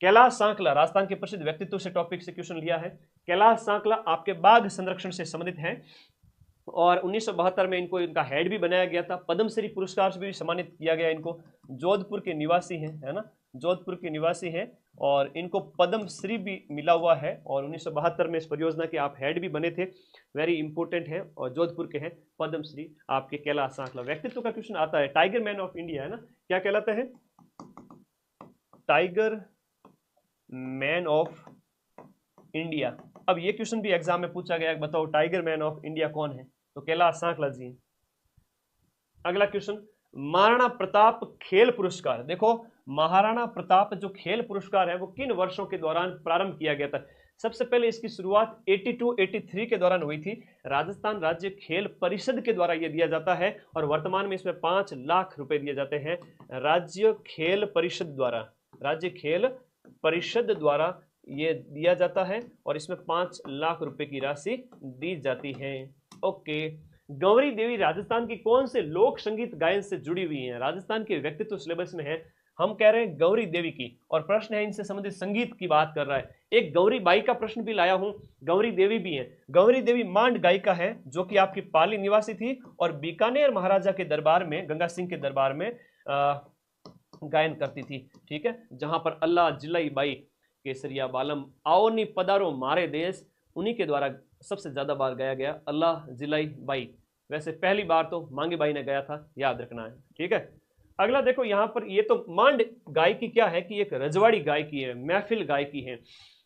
कैलाश सांकला राजस्थान के प्रसिद्ध व्यक्तित्व से टॉपिक से क्वेश्चन लिया है। कैलाश सांकला आपके बाघ संरक्षण से संबंधित हैं और 1972 में इनको इनका हेड भी बनाया गया था। पद्मश्री पुरस्कार से भी सम्मानित किया गया इनको। जोधपुर के निवासी हैं, है ना, जोधपुर के निवासी हैं और इनको पद्मश्री भी मिला हुआ है। और 1972 में इस परियोजना के आप हेड भी बने थे, वेरी इंपॉर्टेंट है, और जोधपुर के हैं पद्मश्री आपके कैलाश सांकला। व्यक्तित्व का क्वेश्चन आता है, टाइगर मैन ऑफ इंडिया, है ना, क्या कहलाते हैं, टाइगर मैन ऑफ इंडिया। अब ये क्वेश्चन भी एग्जाम में पूछा गया, बताओ टाइगर मैन ऑफ इंडिया कौन है, तो कैलाश सांकला जी। अगला क्वेश्चन, महाराणा प्रताप खेल पुरस्कार। देखो महाराणा प्रताप जो खेल पुरस्कार है वो किन वर्षों के दौरान प्रारंभ किया गया था। सबसे पहले इसकी शुरुआत 82-83 के दौरान हुई थी। राजस्थान राज्य खेल परिषद के द्वारा ये दिया जाता है और वर्तमान में इसमें 5 लाख रुपए दिए जाते हैं राज्य खेल परिषद द्वारा, राज्य खेल परिषद द्वारा ये दिया जाता है और इसमें 5 लाख रुपए की राशि दी जाती है। ओके, गौरी देवी राजस्थान की कौन से लोक संगीत गायन से जुड़ी हुई हैं। राजस्थान के व्यक्तित्व सिलेबस में है, हम कह रहे हैं गौरी देवी की, और प्रश्न है इनसे संबंधित संगीत की बात कर रहा है। एक गौरी बाई का प्रश्न भी लाया हूं, गौरी देवी भी है। गौरी देवी मांड गायिका है जो कि आपकी पाली निवासी थी और बीकानेर महाराजा के दरबार में, गंगा सिंह के दरबार में गायन करती थी, ठीक है। जहां पर अल्लाह जिलाई बाई केसरिया बालम आओ नी पदारो मारे देश, उन्हीं के द्वारा सबसे ज्यादा बार गाया गया अल्लाह जिलाई बाई। वैसे पहली बार तो मांगे बाई ने गाया था, याद रखना है, ठीक है। अगला देखो यहाँ पर, ये तो मांड गायकी क्या है कि एक रजवाड़ी गायकी है, महफिल गायकी है,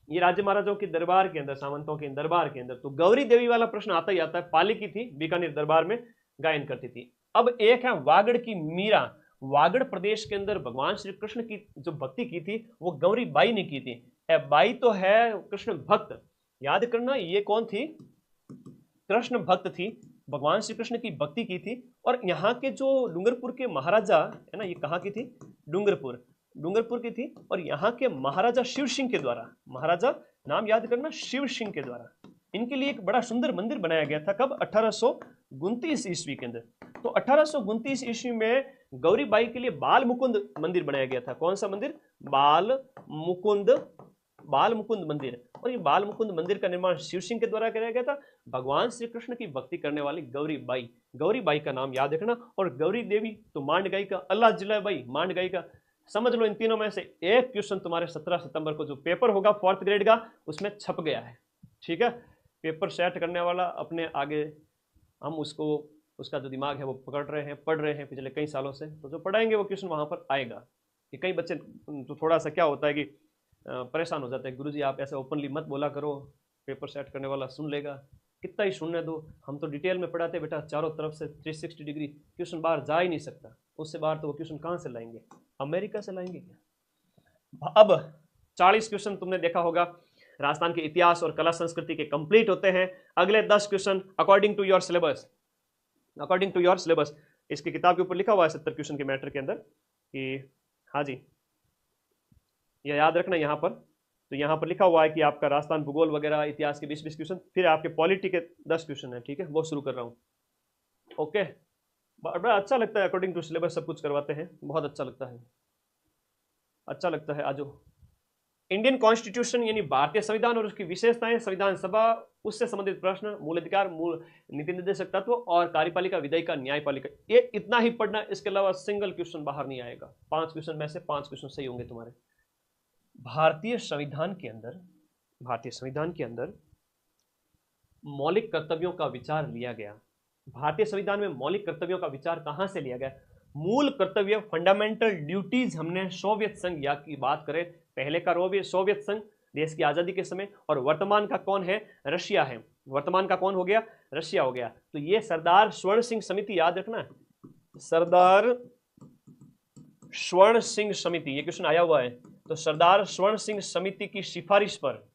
ये राज्य महाराजाओं के दरबार के अंदर, सामंतों के दरबार के अंदर। तो गौरी देवी वाला प्रश्न आता ही आता है, पाली की थी, बीकानेर दरबार में गायन करती थी। अब एक है वागड़ की मीरा। वागड़ प्रदेश के अंदर भगवान श्री कृष्ण की जो भक्ति की थी वो गौरी बाई ने की थी। बाई तो है कृष्ण भक्त, याद करना ये कौन थी, कृष्ण भक्त थी, भगवान श्री कृष्ण की भक्ति की थी। और यहाँ के जो डूंगरपुर के महाराजा है ना, ये कहाँ की थी, डूंगरपुर की थी। और यहाँ के महाराजा शिव सिंह के द्वारा, महाराजा नाम याद करना, शिव सिंह के द्वारा इनके लिए एक बड़ा सुंदर मंदिर बनाया गया था। कब, 1829 ईस्वी के अंदर। तो 1829 ईस्वी में गौरी बाई के लिए बाल मुकुंद मंदिर बनाया गया था। कौन सा मंदिर, बाल मुकुंद मंदिर। और ये बाल मुकुंद मंदिर का निर्माण शिव सिंह के द्वारा कराया गया था। भगवान श्री कृष्ण की भक्ति करने वाली गौरी बाई का नाम याद रखना। और गौरी देवी तो मांड गायिका, अल्लाह जिला बाई मांड गायिका। समझ लो इन तीनों में से एक क्वेश्चन तुम्हारे 17 सितंबर को जो पेपर होगा 4th ग्रेड का, उसमें छप गया है, ठीक है। पेपर सेट करने वाला अपने आगे, हम उसका जो दिमाग है वो पकड़ रहे हैं, पढ़ रहे हैं पिछले कई सालों से, तो जो पढ़ाएंगे वो क्वेश्चन वहां पर आएगा। कि कई बच्चे तो थोड़ा सा क्या होता है कि परेशान हो जाते हैं, गुरुजी आप ऐसे ओपनली मत बोला करो, पेपर सेट करने वाला सुन लेगा, कितना ही सुनने दो, हम तो डिटेल में पढ़ाते बेटा, चारों तरफ से 360 डिग्री, क्वेश्चन बाहर जा ही नहीं सकता। उससे बाहर तो वो क्वेश्चन कहाँ से लाएंगे, अमेरिका से लाएंगे क्या। अब 40 क्वेश्चन तुमने देखा होगा राजस्थान के इतिहास और कला संस्कृति के कंप्लीट होते हैं। अगले 10 question according to your syllabus, इसकी किताब के ऊपर लिखा हुआ है 70 क्वेश्चन के मैटर के अंदर कि, हाँ जी, यह याद रखना यहाँ पर। तो यहाँ पर लिखा हुआ है कि आपका राजस्थान भूगोल वगैरह इतिहास के 20-20 क्वेश्चन, फिर आपके पॉलिटी के 10 क्वेश्चन है, ठीक है, वो शुरू कर रहा हूँ। ओके, बड़ा अच्छा लगता है, अकॉर्डिंग टू सिलेबस सब कुछ करवाते हैं, बहुत अच्छा लगता है। आजो, इंडियन कॉन्स्टिट्यूशन यानी भारतीय संविधान और उसकी विशेषताएं, संविधान सभा, उससे संबंधित प्रश्न, मूल अधिकार, मूल नीति निर्देशक तत्व और कार्यपालिका, विधायिका, न्यायपालिका, ये इतना ही पढ़ना। इसके अलावा सिंगल क्वेश्चन बाहर नहीं आएगा। 5 क्वेश्चन में से 5 क्वेश्चन सही होंगे तुम्हारे। भारतीय संविधान के अंदर मौलिक कर्तव्यों का विचार लिया गया। भारतीय संविधान में मौलिक कर्तव्यों का विचार कहां से लिया गया, मूल कर्तव्य, फंडामेंटल ड्यूटीज, हमने सोवियत संघ या की बात करें, पहले का सोवियत संघ देश की आजादी के समय, और वर्तमान का कौन है, रशिया है। वर्तमान का कौन हो गया, रशिया हो गया। तो ये सरदार स्वर्ण सिंह समिति याद रखना है, सरदार स्वर्ण सिंह समिति, ये क्वेश्चन आया हुआ है। तो सरदार स्वर्ण सिंह समिति की सिफारिश पर,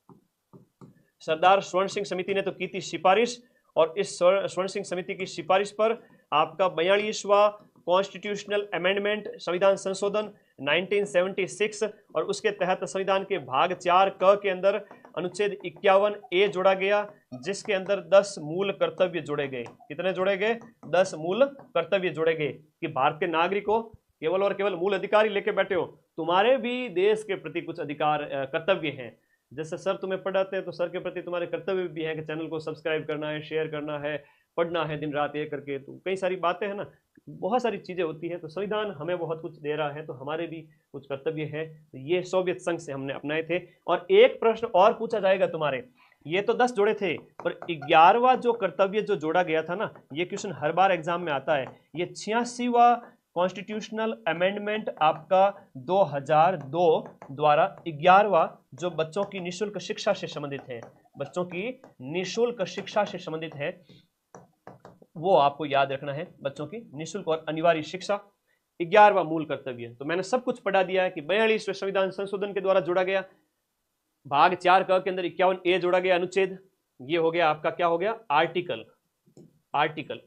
सरदार स्वर्ण सिंह समिति ने तो की थी सिफारिश, और इस स्वर्ण सिंह समिति की सिफारिश पर आपका 42वां कॉन्स्टिट्यूशनल अमेंडमेंट, संविधान संशोधन 1976, और उसके तहत संविधान के भाग 4 क के अंदर अनुच्छेद 51A जोड़ा गया, जिसके अंदर 10 मूल कर्तव्य जोड़े गए। कितने जोड़े गए, 10 मूल कर्तव्य जोड़े गए कि भारतीय नागरिकों, केवल और केवल मूल अधिकार ही लेके बैठे हो, तुम्हारे भी देश के प्रति कुछ अधिकार कर्तव्य हैं। जैसे सर तुम्हें पढ़ाते हैं तो सर के प्रति तुम्हारे कर्तव्य भी है कि चैनल को सब्सक्राइब करना है, शेयर करना है, पढ़ना है दिन रात ये करके। तो कई सारी बातें हैं ना, बहुत सारी चीजें होती हैं। तो संविधान हमें बहुत कुछ दे रहा है, तो हमारे भी कुछ कर्तव्य है। तो ये सोवियत संघ से हमने अपनाए थे। और एक प्रश्न और पूछा जाएगा तुम्हारे, ये तो 10 जोड़े थे, पर 11वां जो कर्तव्य जो जोड़ा गया था ना, ये क्वेश्चन हर बार एग्जाम में आता है। ये 86वां कॉन्स्टिट्यूशनल अमेंडमेंट आपका 2002 द्वारा 11वां, जो बच्चों की निःशुल्क शिक्षा से संबंधित है, बच्चों की निःशुल्क शिक्षा से संबंधित है, वो आपको याद रखना है। बच्चों की निःशुल्क और अनिवार्य शिक्षा 11वां मूल कर्तव्य। तो मैंने सब कुछ पढ़ा दिया है कि 42वें संविधान संशोधन के द्वारा जोड़ा गया, भाग 4 क के अंदर 51A जोड़ा गया अनुच्छेद, ये हो गया आपका क्या हो गया, आर्टिकल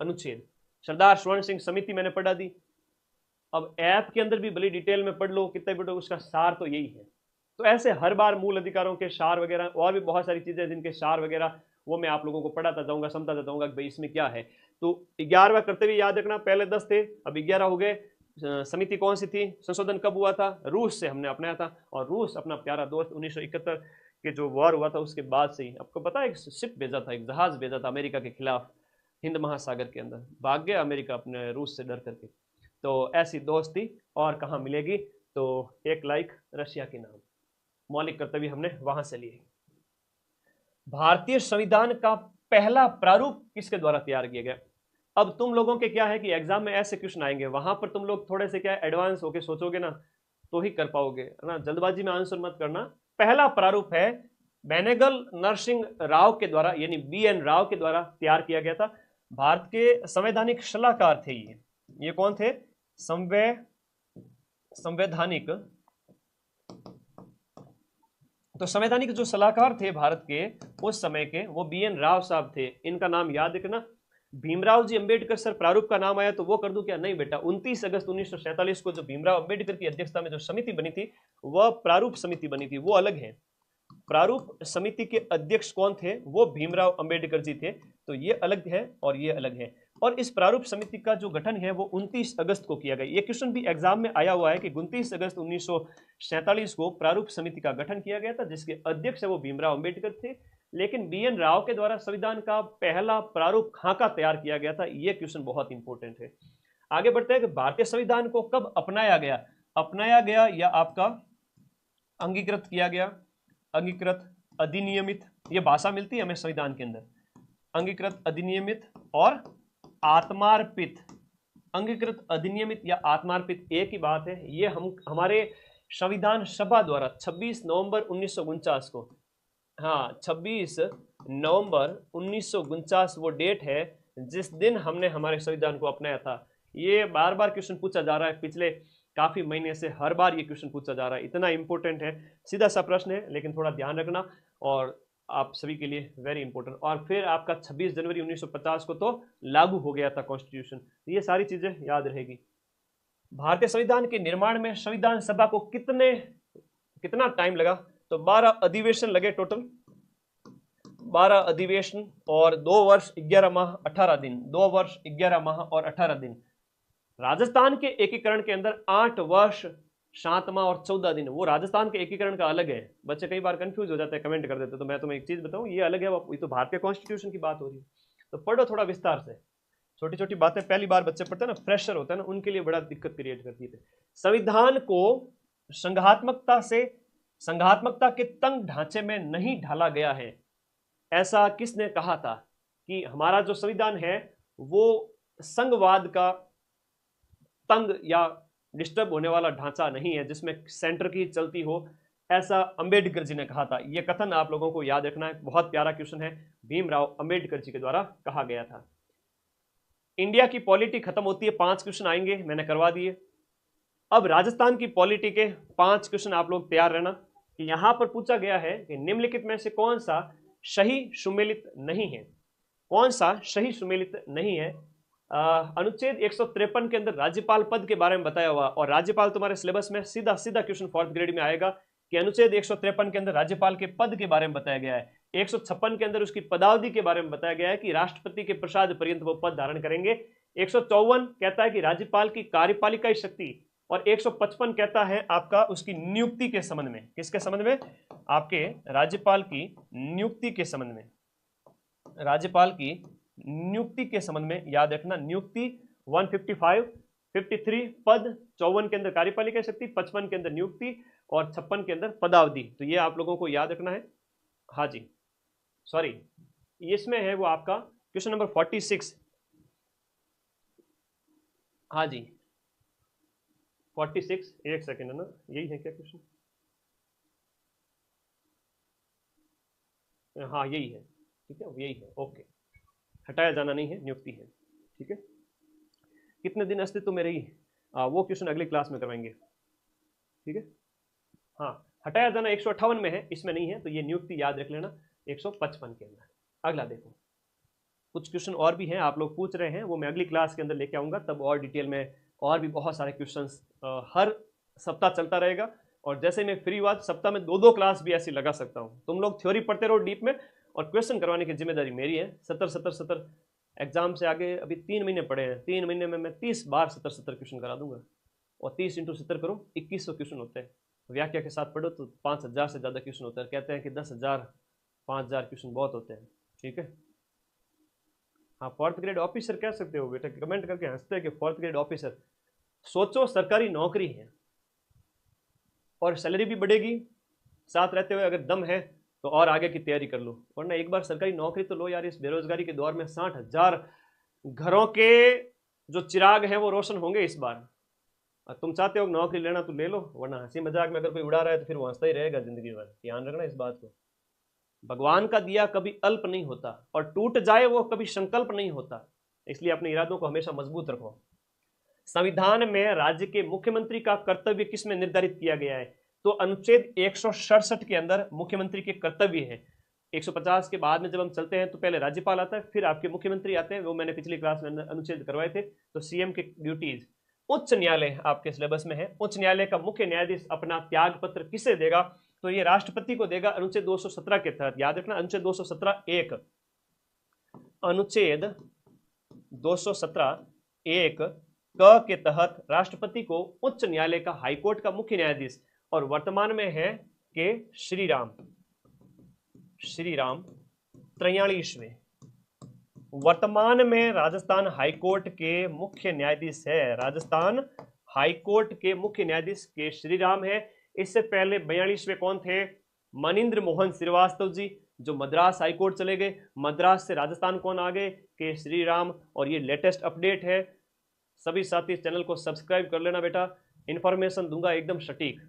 अनुच्छेद। सरदार स्वर्ण सिंह समिति मैंने पढ़ा दी। अब ऐप के अंदर भी बड़ी डिटेल में पढ़ लो, कितने पढ़ो, उसका सार तो यही है। तो ऐसे हर बार मूल अधिकारों के सार वगैरह, और भी बहुत सारी चीजें जिनके सार वगैरह, वो मैं आप लोगों को पढ़ाता जाऊंगा, समझाता जाऊंगा कि भाई इसमें क्या है। तो 11वां कर्तव्य याद रखना, पहले 10 थे, अब 11 हो गए। समिति कौन सी थी, संशोधन कब हुआ था, रूस से हमने अपनाया था। और रूस अपना प्यारा दोस्त, 1971 के जो वॉर हुआ था उसके बाद से ही, आपको पता है, एक शिप भेजा था, एक जहाज भेजा था अमेरिका के खिलाफ हिंद महासागर के अंदर, भाग गया अमेरिका अपने रूस से डर करके। तो ऐसी दोस्ती और कहाँ मिलेगी। तो 1 लाइक रशिया के नाम। मौलिक कर्तव्य हमने वहां से लिए। भारतीय संविधान का पहला प्रारूप किसके द्वारा तैयार किया गया? अब तुम लोगों के क्या है कि एग्जाम में ऐसे क्वेश्चन आएंगे, वहां पर तुम लोग थोड़े से क्या एडवांस होके सोचोगे ना तो ही कर पाओगे, है ना। जल्दबाजी में आंसर मत करना। पहला प्रारूप है बेनेगल नरसिंह राव के द्वारा, यानी BN राव के द्वारा तैयार किया गया था। भारत के संवैधानिक सलाहकार थे ये कौन थे? संवैधानिक, तो संवैधानिक जो सलाहकार थे भारत के उस समय के, वो BN राव साहब थे। इनका नाम याद रखना। भीमराव जी अंबेडकर सर प्रारूप का नाम आया तो वो कर दूं क्या? नहीं बेटा, 29 अगस्त 1947 को जो भीमराव अंबेडकर की अध्यक्षता में जो समिति बनी थी वह प्रारूप समिति बनी थी, वो अलग है। प्रारूप समिति के अध्यक्ष कौन थे? वो भीमराव अंबेडकर जी थे। तो ये अलग है और ये अलग है। और इस प्रारूप समिति का जो गठन है वो 29 अगस्त को किया गया। ये क्वेश्चन भी एग्जाम में आया हुआ है कि 29 अगस्त 1947 को प्रारूप समिति का गठन किया गया था, जिसके अध्यक्ष है वो भीमराव अंबेडकर थे। लेकिन BN राव के द्वारा संविधान का पहला प्रारूप खाका तैयार किया गया था। ये क्वेश्चन बहुत इंपॉर्टेंट है। आगे बढ़ते हैं कि भारतीय संविधान को कब अपनाया गया? अपनाया गया या आपका अंगीकृत किया गया? अंगीकृत, अधिनियमित, ये भाषा मिलती है हमें संविधान के अंदर। अंगीकृत, अधिनियमित और आत्मार्पित। अंगीकृत, अधिनियमित या आत्मार्पित एक ही बात है। ये हम हमारे संविधान सभा द्वारा 26 नवंबर 1949 को, हाँ 26 नवंबर 1949 वो डेट है जिस दिन हमने हमारे संविधान को अपनाया था। ये बार बार क्वेश्चन पूछा जा रहा है, पिछले काफी महीने से हर बार ये क्वेश्चन पूछा जा रहा है। इतना इंपॉर्टेंट है, सीधा सा प्रश्न है, लेकिन थोड़ा ध्यान रखना और आप सभी के लिए वेरी इंपॉर्टेंट। और फिर आपका 26 जनवरी 1950 को तो लागू हो गया था कॉन्स्टिट्यूशन। ये सारी चीजें याद रहेगी। भारतीय संविधान के निर्माण में संविधान सभा को कितना टाइम लगा? तो 12 अधिवेशन लगे टोटल, 12 अधिवेशन और 2 वर्ष 11 माह 18 दिन, 2 वर्ष 11 माह और 18 दिन। राजस्थान के एकीकरण के अंदर 8 वर्ष 7 माह और 14 दिन। वो राजस्थान के एकीकरण का अलग है। बच्चे कई बार कंफ्यूज हो जाते हैं, कमेंट कर देते, तो मैं तुम्हें एक चीज बताऊं, ये अलग है, ये तो भारतीय कॉन्स्टिट्यूशन की बात हो रही है। तो पढ़ो थोड़ा विस्तार से, छोटी छोटी बातें पहली बार बच्चे पढ़ते हैं ना, फ्रेशर होता है ना, उनके लिए बड़ा दिक्कत क्रिएट करती है। संविधान को संघात्मकता के तंग ढांचे में नहीं ढाला गया है। ऐसा किसने कहा था कि हमारा जो संविधान है वो संघवाद का तंग या डिस्टर्ब होने वाला ढांचा नहीं है, जिसमें सेंटर की चलती हो, ऐसा अंबेडकर जी ने कहा था। यह कथन आप लोगों को याद रखना है, बहुत प्यारा क्वेश्चन है, भीमराव अंबेडकर जी के द्वारा कहा गया था। इंडिया की पॉलिटी खत्म होती है, 5 क्वेश्चन आएंगे, मैंने करवा दिए। अब राजस्थान की पॉलिटी के 5 क्वेश्चन आप लोग तैयार रहना कि यहां पर पूछा गया है कि निम्नलिखित में से कौन सा सही सुमेलित नहीं है। कौन सा सही सुमेलित नहीं है? अनुच्छेद 153 के अंदर राज्यपाल पद के बारे में बताया हुआ, और राज्यपाल तुम्हारे सिलेबस में सीधा सीधा क्वेश्चन 4th ग्रेड में आएगा कि अनुच्छेद 153 के अंदर राज्यपाल के पद के बारे में बताया गया है। 156 के अंदर उसकी पदावधि के बारे में बताया गया है कि राष्ट्रपति के प्रसाद पर्यंत वो पद धारण करेंगे। 154 कहता है कि राज्यपाल की कार्यपालिका शक्ति, और 155 कहता है आपका उसकी नियुक्ति के संबंध में। किसके संबंध में? आपके राज्यपाल की नियुक्ति के संबंध में, राज्यपाल की नियुक्ति के संबंध में याद रखना। नियुक्ति 155, 53 पद, 54 के अंदर कार्यपालिका शक्ति, 55 के अंदर नियुक्ति और 56 के अंदर पदावधि। तो ये आप लोगों को याद रखना है। हाँ जी, सॉरी, इसमें है वो आपका क्वेश्चन नंबर 46। हाँ जी 46, एक सेकेंड है ना, यही है क्या क्वेश्चन? हाँ यही है, ठीक है, यही है, ओके। हटाया जाना नहीं है, नियुक्ति है, ठीक है। कितने दिन अस्तित्व में रही, वो क्वेश्चन अगली क्लास में करवाएंगे, ठीक है। हाँ, हटाया जाना 158 में है, इसमें नहीं है, तो ये नियुक्ति याद रख लेना 155 के अंदर। अगला देखो, कुछ क्वेश्चन और भी हैं आप लोग पूछ रहे हैं, वो मैं अगली क्लास के अंदर लेके आऊंगा, तब और डिटेल में, और भी बहुत सारे क्वेश्चंस हर सप्ताह चलता रहेगा। और जैसे मैं फ्री हुआ सप्ताह में 2-2 क्लास भी ऐसी लगा सकता हूँ। तुम लोग थ्योरी पढ़ते रहो डीप में, और क्वेश्चन करवाने की जिम्मेदारी मेरी है। 70 एग्जाम से आगे अभी 3 महीने पड़े हैं, 3 महीने में मैं 30 बार 70 क्वेश्चन करा दूंगा। और 30 × 70 करो, 2100 क्वेश्चन होते हैं। व्याख्या के साथ पढ़ो तो 5000 से ज़्यादा क्वेश्चन होता है। कहते हैं कि 10,000 5,000 क्वेश्चन बहुत होते हैं, ठीक है। हाँ, 4th ग्रेड ऑफिसर कह सकते हो बेटा, कमेंट करके हंसते हैं कि 4th ग्रेड ऑफिसर। सोचो सरकारी नौकरी है, और सैलरी भी बढ़ेगी, साथ रहते हुए अगर दम है तो और आगे की तैयारी कर लो, वरना एक बार सरकारी नौकरी तो लो यार। इस बेरोजगारी के दौर में 60,000 घरों के जो चिराग हैं वो रोशन होंगे इस बार। तुम चाहते हो नौकरी लेना तो ले लो, वरना हंसी मजाक में अगर कोई उड़ा रहा है तो फिर वो हंसता ही रहेगा जिंदगी भर। ध्यान रखना इस बात को। भगवान का दिया कभी अल्प नहीं होता, और टूट जाए वो कभी संकल्प नहीं होता, इसलिए अपने इरादों को हमेशा मजबूत रखो। संविधान में राज्य के मुख्यमंत्री का कर्तव्य किसमें निर्धारित किया गया है? तो अनुच्छेद 167 के अंदर मुख्यमंत्री के कर्तव्य है। 150 के बाद में जब हम चलते हैं तो पहले राज्यपाल आता है, फिर आपके मुख्यमंत्री आते हैं, वो मैंने पिछली क्लास में अनुच्छेद करवाए थे। तो सीएम के ड्यूटीज। उच्च न्यायालय आपके सिलेबस में है। उच्च न्यायालय का मुख्य न्यायाधीश अपना त्याग पत्र किसे देगा? तो ये राष्ट्रपति को देगा अनुच्छेद 217 के तहत। याद रखना, अनुच्छेद 217(1), अनुच्छेद 217(1) क के तहत राष्ट्रपति को उच्च न्यायालय का हाईकोर्ट का मुख्य न्यायाधीश, और वर्तमान में है के श्रीराम 43वें वर्तमान में राजस्थान हाईकोर्ट के मुख्य न्यायाधीश है। राजस्थान हाईकोर्ट के मुख्य न्यायाधीश के श्रीराम है। इससे पहले 42वें कौन थे? मनिंद्र मोहन श्रीवास्तव जी, जो मद्रास हाईकोर्ट चले गए। मद्रास से राजस्थान कौन आ गए? के श्रीराम। और ये लेटेस्ट अपडेट है। सभी साथी चैनल को सब्सक्राइब कर लेना बेटा, इंफॉर्मेशन दूंगा एकदम सटीक,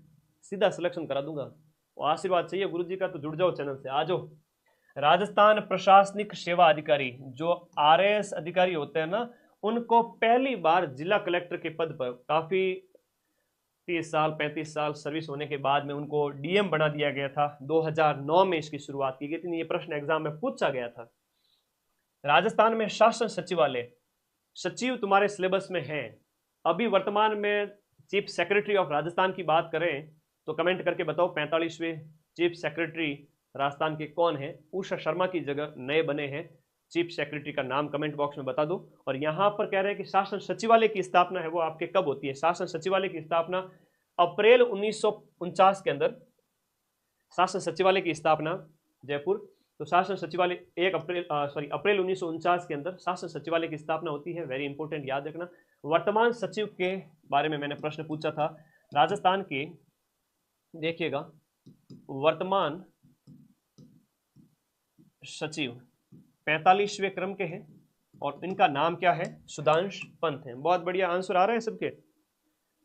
सीधा सिलेक्शन करा दूंगा। और आशीर्वाद चाहिए गुरुजी का तो जुड़ जाओ चैनल से, आ जाओ। राजस्थान प्रशासनिक सेवा अधिकारी, जो आरएएस अधिकारी होते हैं ना, उनको पहली बार जिला कलेक्टर के पद पर काफी 30 साल 35 साल सर्विस होने के बाद में उनको डीएम बना दिया गया था। 2009 में इसकी शुरुआत की गई थी। ये प्रश्न एग्जाम में पूछा गया था। राजस्थान में शासन सचिवालय, सचिव तुम्हारे सिलेबस में है। अभी वर्तमान में चीफ सेक्रेटरी ऑफ राजस्थान की बात करें तो कमेंट करके बताओ 45वें चीफ सेक्रेटरी राजस्थान के कौन है? उषा शर्मा की जगह नए बने हैं चीफ सेक्रेटरी का नाम कमेंट बॉक्स में बता दो। और यहां पर कह रहे हैं कि शासन सचिवालय की स्थापना है वो आपके कब होती है? शासन सचिवालय की स्थापना अप्रैल 1949 के अंदर शासन सचिवालय की स्थापना जयपुर। तो शासन सचिवालय अप्रैल 1949 के अंदर शासन सचिवालय की स्थापना होती है। वेरी इंपॉर्टेंट, याद रखना। वर्तमान सचिव के बारे में मैंने प्रश्न पूछा था राजस्थान के, देखिएगा वर्तमान सचिव 45वें क्रम के हैं और इनका नाम क्या है? सुधांशु पंत है। बहुत बढ़िया, आंसर आ रहे हैं सबके,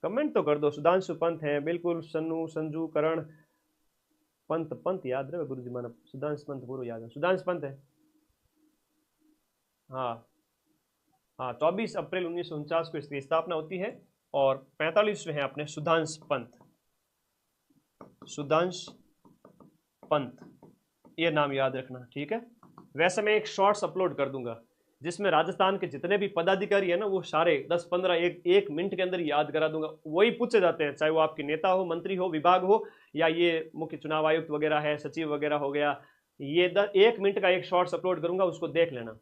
कमेंट तो कर दो। सुधांशु पंत है, बिल्कुल। सन्नू, संजू, करण, पंत याद रहे गुरुजी माना। सुधांशु पंत पूरा याद है, सुधांशु पंत है। हाँ, 24 अप्रैल 1949 को इसकी स्थापना होती है और 45वें हैं अपने सुधांशु पंत, ये नाम याद रखना, ठीक है। वैसे मैं एक शॉर्ट्स अपलोड कर दूंगा जिसमें राजस्थान के जितने भी पदाधिकारी है ना, वो सारे 10-15 एक मिनट के अंदर याद करा दूंगा। वही पूछे जाते हैं, चाहे वो आपके नेता हो, मंत्री हो, विभाग हो, या ये मुख्य चुनाव आयुक्त वगैरह है, सचिव वगैरह हो गया। ये 1 मिनट का एक शॉर्ट्स अपलोड करूंगा, उसको देख लेना।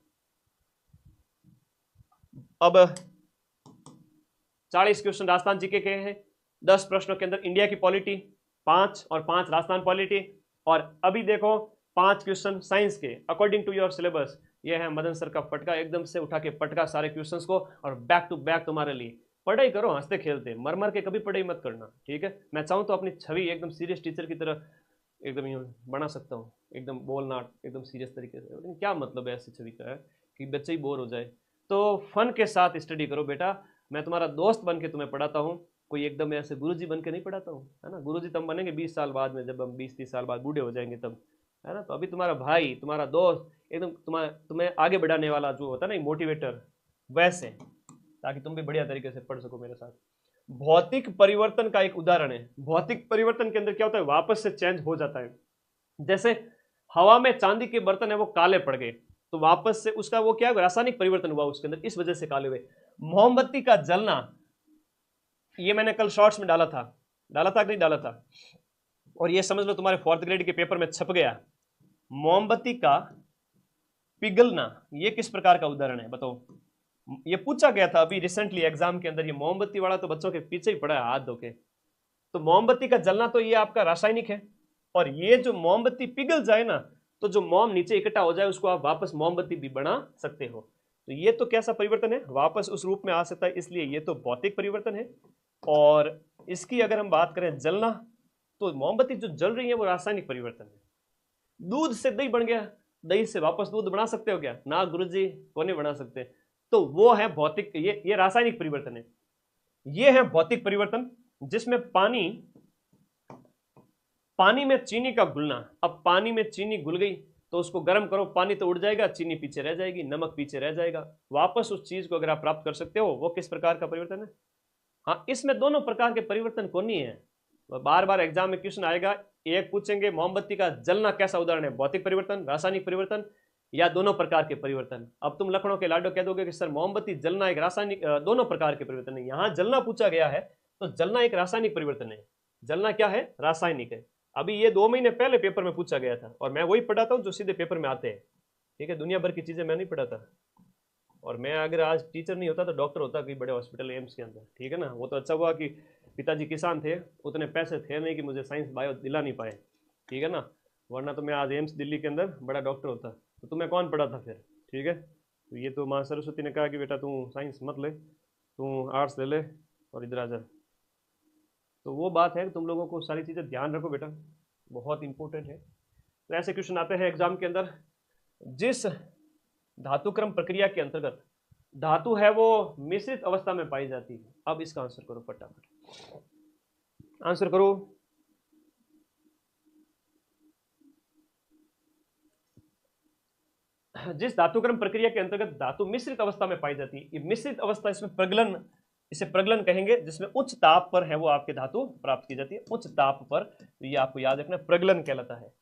अब 40 क्वेश्चन राजस्थान जीके के हैं। 10 प्रश्नों के अंदर इंडिया की पॉलिटी 5 और 5 राजस्थान पॉलिटी। और अभी देखो 5 क्वेश्चन साइंस के अकॉर्डिंग टू योर सिलेबस। ये है मदन सर का पटका, एकदम से उठा के पटका सारे क्वेश्चंस को, और बैक टू बैक तुम्हारे लिए। पढ़ाई करो हंसते खेलते, मर मर के कभी पढ़ाई मत करना, ठीक है। मैं चाहूँ तो अपनी छवि एकदम सीरियस टीचर की तरह एकदम यूँ बना सकता हूँ, एकदम बोलना एकदम सीरियस तरीके से, लेकिन क्या मतलब है ऐसी छवि का है कि बच्चे ही बोर हो जाए। तो फन के साथ स्टडी करो बेटा। मैं तुम्हारा दोस्त बन के तुम्हें पढ़ाता हूँ, कोई एकदम ऐसे गुरुजी बन के नहीं पढ़ाता हूँ, है ना। गुरुजी तब बनेंगे 20 साल बाद में, जब हम 20-30 साल बाद बूढ़े हो जाएंगे तब, है ना। तो अभी तुम्हारा भाई, तुम्हारा दोस्त, एकदम तुम्हें आगे बढ़ाने वाला जो होता है ना, मोटिवेटर, वैसे, ताकि तुम भी बढ़िया तरीके से पढ़ सको मेरे साथ। भौतिक परिवर्तन का एक उदाहरण है। भौतिक परिवर्तन के अंदर क्या होता है? वापस से चेंज हो जाता है। जैसे हवा में चांदी के बर्तन है वो काले पड़ गए, तो वापस से उसका वो क्या, रासायनिक परिवर्तन हुआ उसके अंदर, इस वजह से काले हुए। मोमबत्ती का जलना, ये मैंने कल शॉर्ट्स में डाला था कि नहीं डाला था, और ये समझ लो तुम्हारे 4th ग्रेड के पेपर में छप गया। मोमबत्ती का पिघलना, ये किस प्रकार का उदाहरण है बताओ? ये पूछा गया था अभी रिसेंटली एग्जाम के अंदर। ये मोमबत्ती वाला तो बच्चों के पीछे ही पड़ा है हाथ धो के। तो मोमबत्ती का जलना तो ये आपका रासायनिक है, और ये जो मोमबत्ती पिघल जाए ना, तो जो मोम नीचे इकट्ठा हो जाए उसको आप वापस मोमबत्ती भी बना सकते हो। तो ये तो कैसा परिवर्तन है? वापस उस रूप में आ सकता है, इसलिए ये तो भौतिक परिवर्तन है। और इसकी अगर हम बात करें जलना, तो मोमबत्ती जो जल रही है वो रासायनिक परिवर्तन है। दूध से दही बन गया, दही से वापस दूध बना सकते हो क्या? ना गुरुजी, को नहीं बना सकते। तो वो है भौतिक, ये रासायनिक परिवर्तन है। ये है भौतिक परिवर्तन, जिसमें पानी में चीनी का घुलना। अब पानी में चीनी घुल गई तो उसको गर्म करो, पानी तो उड़ जाएगा, चीनी पीछे रह जाएगी, नमक पीछे रह जाएगा। वापस उस चीज को अगर आप प्राप्त कर सकते हो, वो किस प्रकार का परिवर्तन है? हाँ, इसमें दोनों प्रकार के परिवर्तन कौन नहीं है। बार बार एग्जाम में क्वेश्चन आएगा, एक पूछेंगे मोमबत्ती का जलना कैसा उदाहरण है, भौतिक परिवर्तन, रासायनिक परिवर्तन, या दोनों प्रकार के परिवर्तन। अब तुम लखनऊ के लाडो कह दोगे कि सर मोमबत्ती जलना एक रासायनिक, दोनों प्रकार के परिवर्तन है। यहाँ जलना पूछा गया है तो जलना एक रासायनिक परिवर्तन है, जलना क्या है? रासायनिक है। अभी ये 2 महीने पहले पेपर में पूछा गया था, और मैं वही पढ़ाता हूँ जो सीधे पेपर में आते हैं। ठीक है, दुनिया भर की चीजें मैं नहीं पढ़ाता। और मैं अगर आज टीचर नहीं होता तो डॉक्टर होता कहीं बड़े हॉस्पिटल एम्स के अंदर। ठीक है ना, वो तो अच्छा हुआ कि पिताजी किसान थे, उतने पैसे थे नहीं कि मुझे साइंस बायो दिला नहीं पाए। ठीक है ना, वरना तो मैं आज एम्स दिल्ली के अंदर बड़ा डॉक्टर होता। तो तुम्हें कौन पढ़ा था फिर? ठीक है, तो ये तो माँ सरस्वती ने कहा कि बेटा तू साइंस मत ले, तू आर्ट्स ले ले और इधर आ जा। तो वो बात है कि तुम लोगों को सारी चीज़ें ध्यान रखो बेटा, बहुत इंपॉर्टेंट है। तो ऐसे क्वेश्चन आते हैं एग्जाम के अंदर। जिस धातुक्रम प्रक्रिया के अंतर्गत धातु है वो मिश्रित अवस्था में पाई जाती है, अब इसका आंसर करो फटाफट, आंसर करो। जिस धातुक्रम प्रक्रिया के अंतर्गत धातु मिश्रित अवस्था में पाई जाती है, ये मिश्रित अवस्था, इसमें प्रगलन, इसे प्रगलन कहेंगे, जिसमें उच्च ताप पर है वो आपके धातु प्राप्त की जाती है, उच्च ताप पर। तो ये आपको याद रखना, प्रगलन कहलाता है।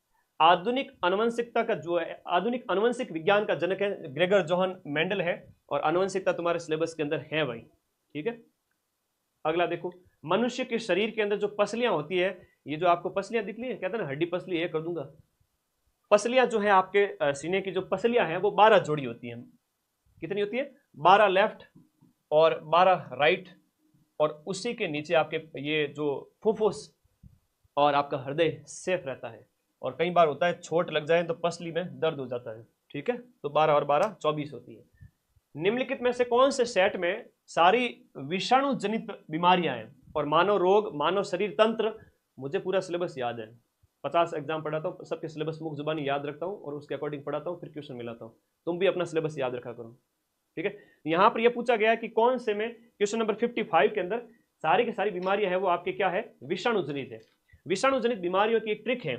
आधुनिक आनुवंशिकता का जो है, आधुनिक आनुवंशिक विज्ञान का जनक है ग्रेगर जोहन मेंडल है, और आनुवंशिकता तुम्हारे सिलेबस के अंदर है भाई। ठीक है, अगला देखो, मनुष्य के शरीर के अंदर जो पसलियां होती है, ये जो आपको पसलियां दिख रही है, कहते हैं ना हड्डी पसली, ये कर दूंगा। पसलियां जो है आपके सीने की जो पसलियां हैं वो 12 जोड़ी होती हैं। कितनी होती है? 12 लेफ्ट और 12 राइट, और उसी के नीचे आपके ये जो फुफ्फुस और आपका हृदय सेफ रहता है। और कई बार होता है चोट लग जाए तो पसली में दर्द हो जाता है। ठीक है, तो 12 और 12 24 होती है। निम्नलिखित में से कौन से सेट में सारी विषाणु जनित बीमारियां हैं और मानव रोग, मानव शरीर तंत्र? मुझे पूरा सिलेबस याद है, 50 एग्जाम पढ़ाता हूँ, सबके सिलेबस मुख जुबानी याद रखता हूँ और उसके अकॉर्डिंग पढ़ाता हूँ, फिर क्वेश्चन मिलाता हूँ। तुम भी अपना सिलेबस याद रखा करो। ठीक है, यहाँ पर यह पूछा गया कि कौन से में, क्वेश्चन नंबर 55 के अंदर सारी की सारी बीमारियां हैं वो आपके क्या है? विषाणु जनित है। विषाणु जनित बीमारियों की एक ट्रिक है,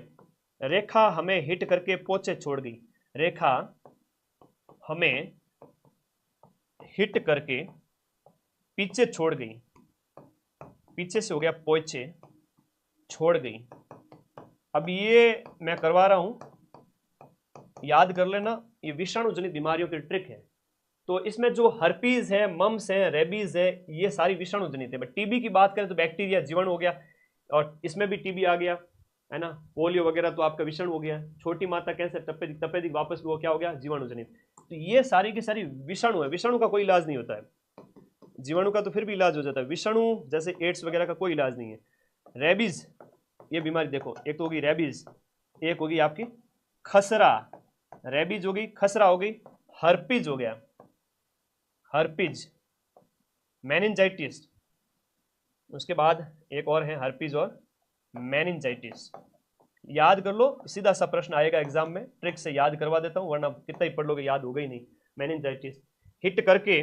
रेखा हमें हिट करके पोचे छोड़ गई, रेखा हमें हिट करके पीछे छोड़ गई, पीछे से हो गया पोचे छोड़ गई। अब ये मैं करवा रहा हूं, याद कर लेना, ये विषाणु जनित बीमारियों की ट्रिक है। तो इसमें जो हर्पीज है, मम्स है, रेबीज है, ये सारी विषाणु जनित है। टीबी की बात करें तो बैक्टीरिया, जीवाणु हो गया, और इसमें भी टीबी आ गया है ना, पोलियो वगैरह तो आपका विषाणु हो गया। छोटी माता कैंसर, तपेदिक वापस वो क्या हो गया? जीवाणु जनित। तो ये सारी की सारी विषाणु है। विषाणु का कोई इलाज नहीं होता है, जीवाणु का तो फिर भी इलाज हो जाता है, विषाणु जैसे एड्स वगैरह का कोई इलाज नहीं है। रेबीज, ये बीमारी देखो, एक तो होगी रेबीज, एक होगी आपकी खसरा, रेबीज होगी, खसरा हो गई, हर्पीज हो गया, हर्पीज, मेनिंजाइटिस, उसके बाद एक और है हर्पीज और मेनिंजाइटिस। याद कर लो, सीधा सा प्रश्न आएगा एग्जाम में, ट्रिक से याद करवा देता हूं, वरना कितना ही पढ़ लोगे याद होगा ही नहीं। मेनिंजाइटिस, हिट करके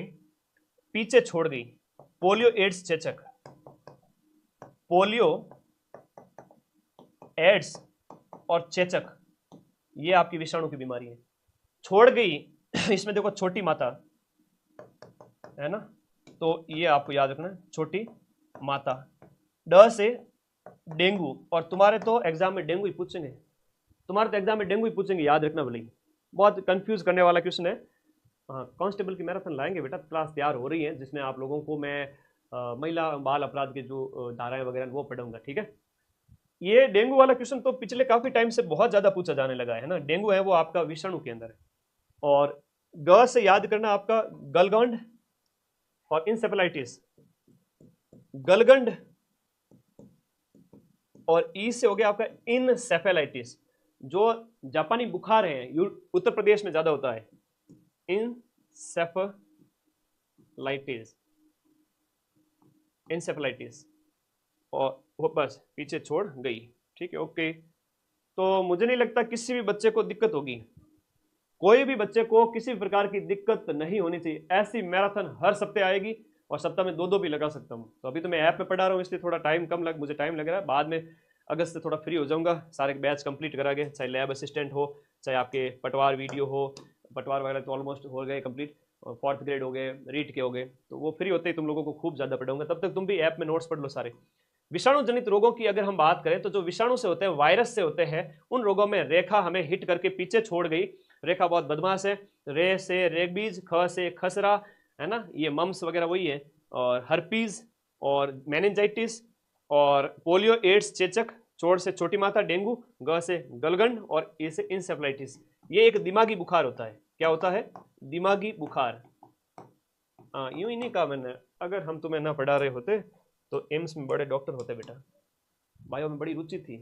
पीछे छोड़ गई, पोलियो एड्स चेचक, पोलियो एड्स और चेचक, ये आपकी विषाणु की बीमारी है। छोड़ गई, इसमें देखो छोटी माता है ना, तो ये आपको याद रखना, छोटी माता। ड से डेंगू, और तुम्हारे तो एग्जाम में डेंगू ही पूछेंगे, तुम्हारे तो एग्जाम में डेंगू ही पूछेंगे, याद रखना भले ही। बहुत कंफ्यूज करने वाला क्वेश्चन है। हाँ, कांस्टेबल की मैराथन लाएंगे बेटा, क्लास तैयार हो रही है, जिसमें आप लोगों को मैं महिला बाल अपराध के जो धाराएं वगैरह वो पढ़ूंगा। ठीक है, ये डेंगू वाला क्वेश्चन तो पिछले काफी टाइम से बहुत ज्यादा पूछा जाने लगा है ना। डेंगू है वो आपका विषाणु के अंदर है। और ग से याद करना आपका गलगंड और इंसेफेलाइटिस, गलगंड, और ई से हो गया आपका इनसेफेलाइटिस, जो जापानी बुखार है, उत्तर प्रदेश में ज्यादा होता है, इंसेफेलाइटिस, इंसेफेलाइटिस। और वो बस पीछे छोड़ गई। ठीक है, ओके। तो मुझे नहीं लगता किसी भी बच्चे को दिक्कत होगी, कोई भी बच्चे को किसी भी प्रकार की दिक्कत नहीं होनी चाहिए। ऐसी मैराथन हर सप्ताह आएगी और सप्ताह में 2-2 भी लगा सकता हूँ। तो अभी तो मैं ऐप में पढ़ा रहा हूँ इसलिए थोड़ा मुझे टाइम लग रहा है। बाद में अगस्त से थोड़ा फ्री हो जाऊंगा, सारे बैच कंप्लीट करा के, चाहे लैब असिस्टेंट हो, चाहे आपके पटवार वीडियो हो, पटवार वगैरह तो ऑलमोस्ट हो गए कंप्लीट, और 4th ग्रेड हो गए, रीट के हो गए, तो वो फ्री होते ही तुम लोगों को खूब ज़्यादा पढ़ाऊंगा। तब तक तुम भी ऐप में नोट्स पढ़ लो सारे। विषाणु जनित रोगों की अगर हम बात करें तो जो विषाणु से होते हैं, वायरस से होते हैं, उन रोगों में रेखा हमें हिट करके पीछे छोड़ गई। रेखा बहुत बदमाश है। रे से रेबीज, ख से खसरा, है ना, ये मम्स वगैरह वही है, और हर्पीज और मेनिंजाइटिस और पोलियो, एड्स चेचक, चोट से छोटी माता डेंगू, ग से गलगंड और ए से इंसेफ्लाइटिस। ये एक दिमागी बुखार होता है। क्या होता है? दिमागी बुखार। यूं ही नहीं कहा मैंने, अगर हम तुम्हें ना पढ़ा रहे होते तो एम्स में बड़े डॉक्टर होते बेटा। बायो में बड़ी रुचि थी,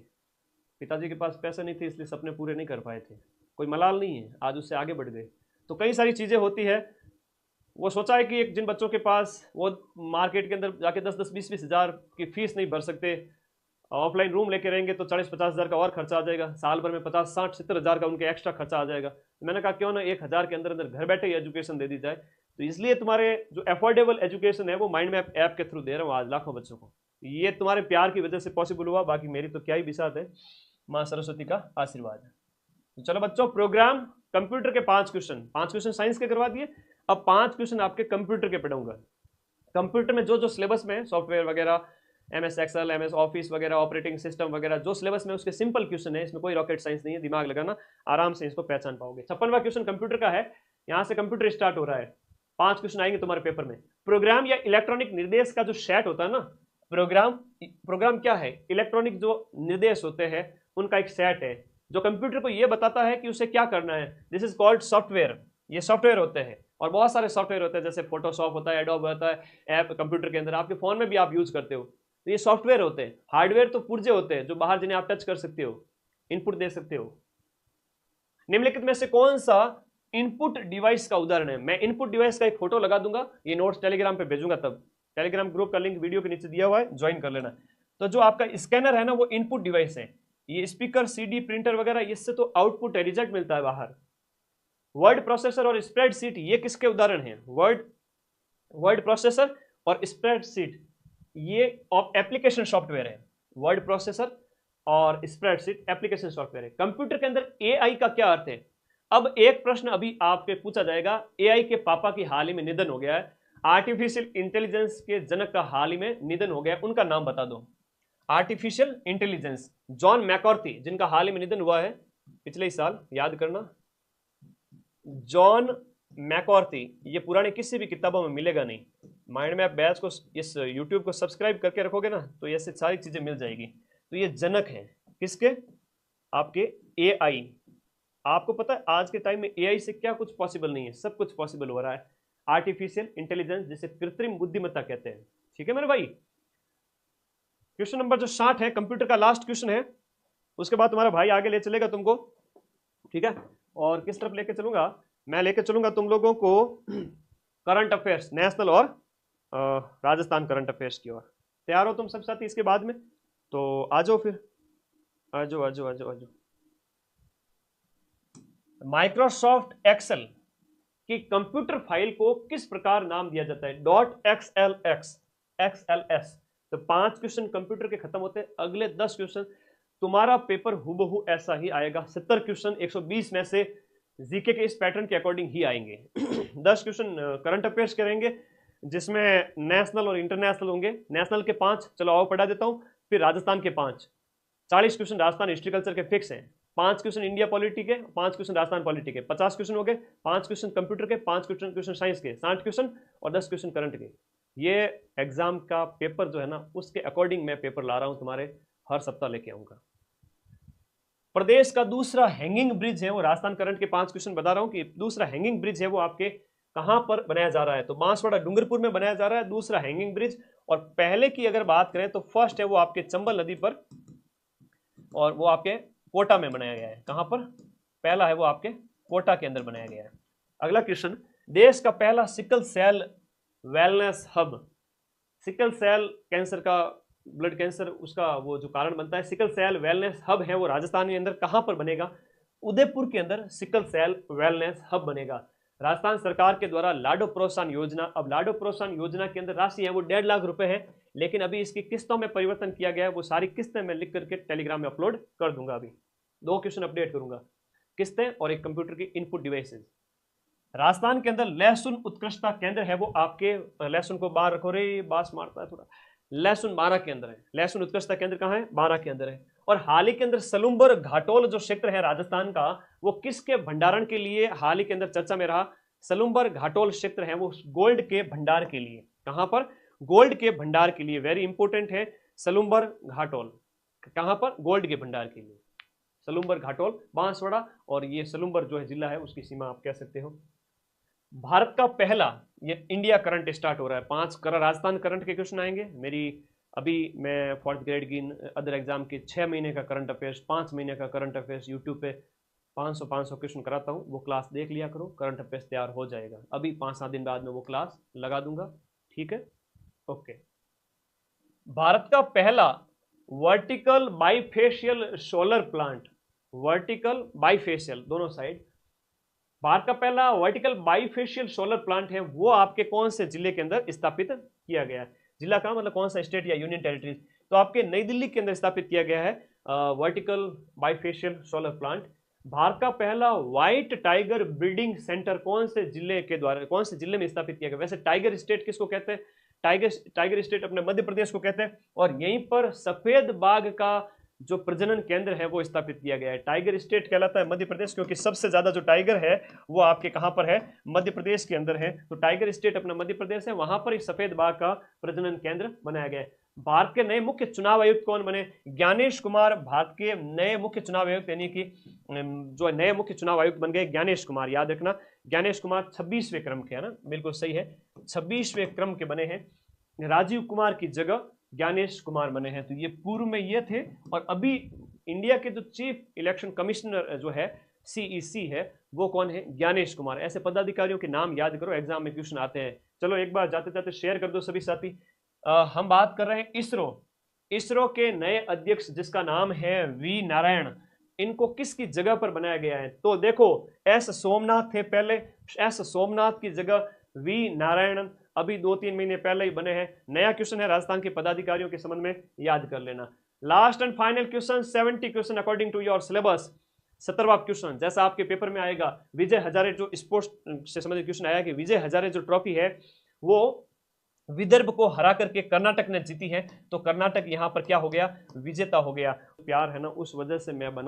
पिताजी के पास पैसे नहीं थे इसलिए सपने पूरे नहीं कर पाए थे। कोई मलाल नहीं है, आज उससे आगे बढ़ गए। तो कई सारी चीज़ें होती है। वो सोचा है कि एक जिन बच्चों के पास वो मार्केट के अंदर जाके 10-10, 20-20 हज़ार की फीस नहीं भर सकते, ऑफलाइन रूम लेके रहेंगे तो 40-50 हज़ार का और खर्चा आ जाएगा, साल भर में 50-60-70 हज़ार का उनके एक्स्ट्रा खर्चा आ जाएगा। तो मैंने कहा क्यों ना 1,000 के अंदर अंदर घर बैठे ही एजुकेशन दे दी जाए। तो इसलिए तुम्हारे जो अफोर्डेबल एजुकेशन है वो माइंड मैप ऐप के थ्रू दे रहा हूँ आज लाखों बच्चों को। ये तुम्हारे प्यार की वजह से पॉसिबल हुआ, बाकी मेरी तो क्या ही बिसात है, माँ सरस्वती का आशीर्वाद है। तो चलो बच्चों, प्रोग्राम कंप्यूटर के 5 क्वेश्चन साइंस के करवा दिए। अब 5 क्वेश्चन आपके कंप्यूटर के पढ़ाऊंगा। कंप्यूटर में जो जो सिलेबस में सॉफ्टवेयर वगैरह, MS एक्सेल, MS ऑफिस वगैरह, ऑपरेटिंग सिस्टम वगैरह, जो सिलेबस में उसके सिंपल क्वेश्चन है, इसमें कोई रॉकेट साइंस नहीं है, दिमाग लगाना, आराम से इसको पहचान पाओगे। 56वां क्वेश्चन कंप्यूटर का है, यहाँ से कंप्यूटर स्टार्ट हो रहा है। 5 क्वेश्चन आएंगे तुम्हारे पेपर में। प्रोग्राम या इलेक्ट्रॉनिक निर्देश का जो सेट होता है ना, प्रोग्राम क्या है? इलेक्ट्रॉनिक जो निर्देश होते हैं उनका एक सेट है जो कंप्यूटर को यह बताता है कि उसे क्या करना है। This is called software. ये सॉफ्टवेयर होते हैं और बहुत सारे सॉफ्टवेयर होते हैं, जैसे फोटोशॉप होता है, एडोब होता है, ऐप कंप्यूटर के अंदर, आपके फोन में भी आप यूज करते हो। तो ये सॉफ्टवेयर होते हैं। हार्डवेयर तो पुर्जे होते हैं जो बाहर जिन्हें आप टच कर सकते हो, इनपुट दे सकते हो। निम्नलिखित में से कौन सा इनपुट डिवाइस का उदाहरण है? मैं इनपुट डिवाइस का एक फोटो लगा दूंगा, ये नोट्स टेलीग्राम पे भेजूंगा, तब टेलीग्राम ग्रुप का लिंक वीडियो के नीचे दिया हुआ है, ज्वाइन कर लेना। तो जो आपका स्कैनर है ना, वो इनपुट डिवाइस है। ये स्पीकर, CD, प्रिंटर वगैरह, इससे तो आउटपुट है, रिजल्ट मिलता है बाहर। वर्ड प्रोसेसर और स्प्रेडशीट, ये किसके उदाहरण हैं? वर्ड प्रोसेसर और स्प्रेडशीट ये एप्लीकेशन सॉफ्टवेयर है। वर्ड प्रोसेसर और स्प्रेडशीट एप्लीकेशन सॉफ्टवेयर है। कंप्यूटर के अंदर AI का क्या अर्थ है? अब एक प्रश्न अभी आपके पूछा जाएगा, AI के पापा की हाल ही में निधन हो गया है, आर्टिफिशियल इंटेलिजेंस के जनक का हाल ही में निधन हो गया है, उनका नाम बता दो। आर्टिफिशियल इंटेलिजेंस, जॉन मैकॉर्थी, जिनका हाल ही में निधन हुआ है पिछले ही साल, याद करना, जॉन मैकॉर्थी। ये पुराने किसी भी किताबों में मिलेगा नहीं। माइंड मैप बैच को, इस यूट्यूब को सब्सक्राइब करके रखोगे ना तो ऐसे सारी चीजें मिल जाएगी। तो ये जनक है किसके? आपके AI। आपको पता है आज के टाइम में AI से क्या कुछ पॉसिबल नहीं है, सब कुछ पॉसिबल हो रहा है। आर्टिफिशियल इंटेलिजेंस, जिसे कृत्रिम बुद्धिमत्ता कहते हैं। ठीक है मेरे भाई। क्वेश्चन नंबर जो 60 है, कंप्यूटर का लास्ट क्वेश्चन है, उसके बाद तुम्हारा भाई आगे ले चलेगा तुमको। ठीक है, और किस तरफ लेके चलूंगा? मैं लेके चलूंगा तुम लोगों को करंट अफेयर्स, नेशनल और राजस्थान करंट अफेयर्स की ओर। तैयार हो तुम सब साथी इसके बाद में? तो आ जाओ फिर, आ जाओ आ जाओ आ जाओ आ जाओ। माइक्रोसॉफ्ट एक्सेल की कंप्यूटर फाइल को किस प्रकार नाम दिया जाता है? .xlx, तो 5 क्वेश्चन कंप्यूटर के खत्म होते हैं। अगले 10 क्वेश्चन तुम्हारा पेपर हुबहू ऐसा ही आएगा। 70 क्वेश्चन 120 में से जीके के इस पैटर्न के अकॉर्डिंग ही आएंगे। 10 क्वेश्चन करंट अफेयर्स करेंगे, जिसमें नेशनल और इंटरनेशनल होंगे। नेशनल के 5 चलो आओ पढ़ा देता हूं, फिर राजस्थान के 5। 40 क्वेश्चन राजस्थान हिस्ट्री कल्चर के फिक्स हैं। 5 क्वेश्चन इंडिया पॉलिटी के, 5 क्वेश्चन राजस्थान पॉलिटी के, 50 क्वेश्चन हो गए। 5 क्वेश्चन कंप्यूटर के, 5 क्वेश्चन साइंस के, 60 क्वेश्चन, और 10 क्वेश्चन करंट के। ये एग्जाम का पेपर जो है ना, उसके अकॉर्डिंग मैं पेपर ला रहा हूं तुम्हारे, हर सप्ताह लेके आऊंगा। प्रदेश का दूसरा हैंगिंग ब्रिज है वो, राजस्थान करंट के 5 क्वेश्चन बता रहा हूं कि दूसरा हैंगिंग ब्रिज है वो आपके कहां पर बनाया जा रहा है? तो बांसवाड़ा डूंगरपुर में बनाया जा रहा है दूसरा हैंगिंग ब्रिज। और पहले की अगर बात करें तो फर्स्ट है वो आपके चंबल नदी पर, और वो आपके कोटा में बनाया गया है। कहां पर? पहला है वो आपके कोटा के अंदर बनाया गया है। अगला क्वेश्चन, देश का पहला sickle cell wellness hub, sickle cell cancer का ब्लड कैंसर उसका वो जो कारण बनता है। सिकल सेल वेलनेस हब है वो राजस्थान के अंदर कहाँ पर बनेगा? उदयपुर के अंदर सिकल सेल वेलनेस हब बनेगा। राजस्थान सरकार के द्वारा लाडो प्रोत्साहन योजना, अब लाडो प्रोत्साहन योजना के अंदर राशि है वो 1.5 लाख रुपए है, लेकिन अभी इसकी किस्तों में परिवर्तन किया गया है। वो सारी किस्तें मैं लिख करके टेलीग्राम में अपलोड कर दूंगा। अभी 2 क्वेश्चन अपडेट करूंगा, किस्तें और एक कंप्यूटर की इनपुट डिवाइसेस। राजस्थान के अंदर लहसुन उत्कृष्टता केंद्र है वो आपके, लहसुन को बाहर रखो रे, बास मारता है थोड़ा, लहसुन 12 के अंदर है। लहसुन उत्कृष्टता केंद्र कहाँ है? 12 के अंदर है। और हाल ही के अंदर सलुम्बर घाटोल जो क्षेत्र है राजस्थान का, वो किसके भंडारण के लिए हाल ही के अंदर चर्चा में रहा? सलुम्बर घाटोल क्षेत्र है वो गोल्ड के भंडार के लिए। कहां पर? गोल्ड के भंडार के लिए, वेरी इंपोर्टेंट है सलुम्बर घाटोल। कहां पर? गोल्ड के भंडार के लिए सलुम्बर घाटोल, बांसवाड़ा, और ये सलुम्बर जो है जिला है उसकी सीमा आप कह सकते हो। भारत का पहला, ये इंडिया करंट स्टार्ट हो रहा है, 5 करंट राजस्थान करंट के क्वेश्चन आएंगे। मेरी अभी मैं 4th ग्रेड की अदर एग्जाम के 6 महीने का करंट अफेयर्स, 5 महीने का करंट अफेयर्स यूट्यूब पे 500 क्वेश्चन कराता हूँ, वो क्लास देख लिया करो, करंट अफेयर्स तैयार हो जाएगा। अभी 5-7 दिन बाद में वो क्लास लगा दूंगा, ठीक है? ओके। भारत का पहला vertical bifacial solar plant, vertical bifacial दोनों साइड, भारत का पहला वर्टिकल बाइफेशियल सोलर प्लांट है वो आपके कौन से जिले के अंदर स्थापित किया गया है? जिला का मतलब कौन सा स्टेट या यूनियन टेरिटरीज? तो आपके नई दिल्ली के अंदर स्थापित किया गया है vertical bifacial solar plant. Bharat का पहला व्हाइट टाइगर ब्रीडिंग सेंटर कौन से जिले के द्वारा, कौन से जिले में स्थापित किया गया? वैसे टाइगर स्टेट किसको कहते हैं? टाइगर स्टेट अपने मध्य प्रदेश को कहते हैं। और यहीं पर सफेद बाघ का जो प्रजनन केंद्र है वो स्थापित किया गया है। टाइगर स्टेट कहलाता है मध्य प्रदेश, क्योंकि सबसे ज्यादा जो टाइगर है वो आपके कहां पर है? मध्य प्रदेश के अंदर है। तो टाइगर स्टेट अपना मध्य प्रदेश है, वहां पर ही सफेद बाघ का प्रजनन केंद्र बनाया गया है। भारत के नए मुख्य चुनाव आयुक्त कौन बने? ज्ञानेश कुमार भारत के नए मुख्य चुनाव आयुक्त, यानी कि जो नए मुख्य चुनाव आयुक्त बन गए ज्ञानेश कुमार, याद रखना ज्ञानेश कुमार 26वें क्रम के है ना, बिल्कुल सही है, 26वें क्रम के बने हैं। राजीव कुमार की जगह ज्ञानेश कुमार बने हैं। तो ये पूर्व में ये थे, और अभी इंडिया के जो चीफ इलेक्शन कमिश्नर जो है CEC है वो कौन है? ज्ञानेश कुमार। ऐसे पदाधिकारियों के नाम याद करो, एग्जाम में क्वेश्चन आते हैं। चलो एक बार जाते जाते शेयर कर दो सभी साथी। हम बात कर रहे हैं इसरो के नए अध्यक्ष जिसका नाम है V नारायण। इनको किसकी जगह पर बनाया गया है? तो देखो S सोमनाथ थे पहले, S सोमनाथ की जगह V नारायण अभी 2-3 महीने पहले ही बने हैं। नया क्वेश्चन है राजस्थान के पदाधिकारियों के संबंध में, याद कर लेना। Last and final question, 70 question according to your syllabus. 17वां क्वेश्चन जैसा आपके पेपर में आएगा, विजय हजारे जो स्पोर्ट्स से संबंधित क्वेश्चन आया कि विजय हजारे जो ट्रॉफी है वो विदर्भ को हरा करके कर्नाटक ने जीती है, तो कर्नाटक यहां पर क्या हो गया? विजेता हो गया। प्यार है ना, उस वजह से मैं बना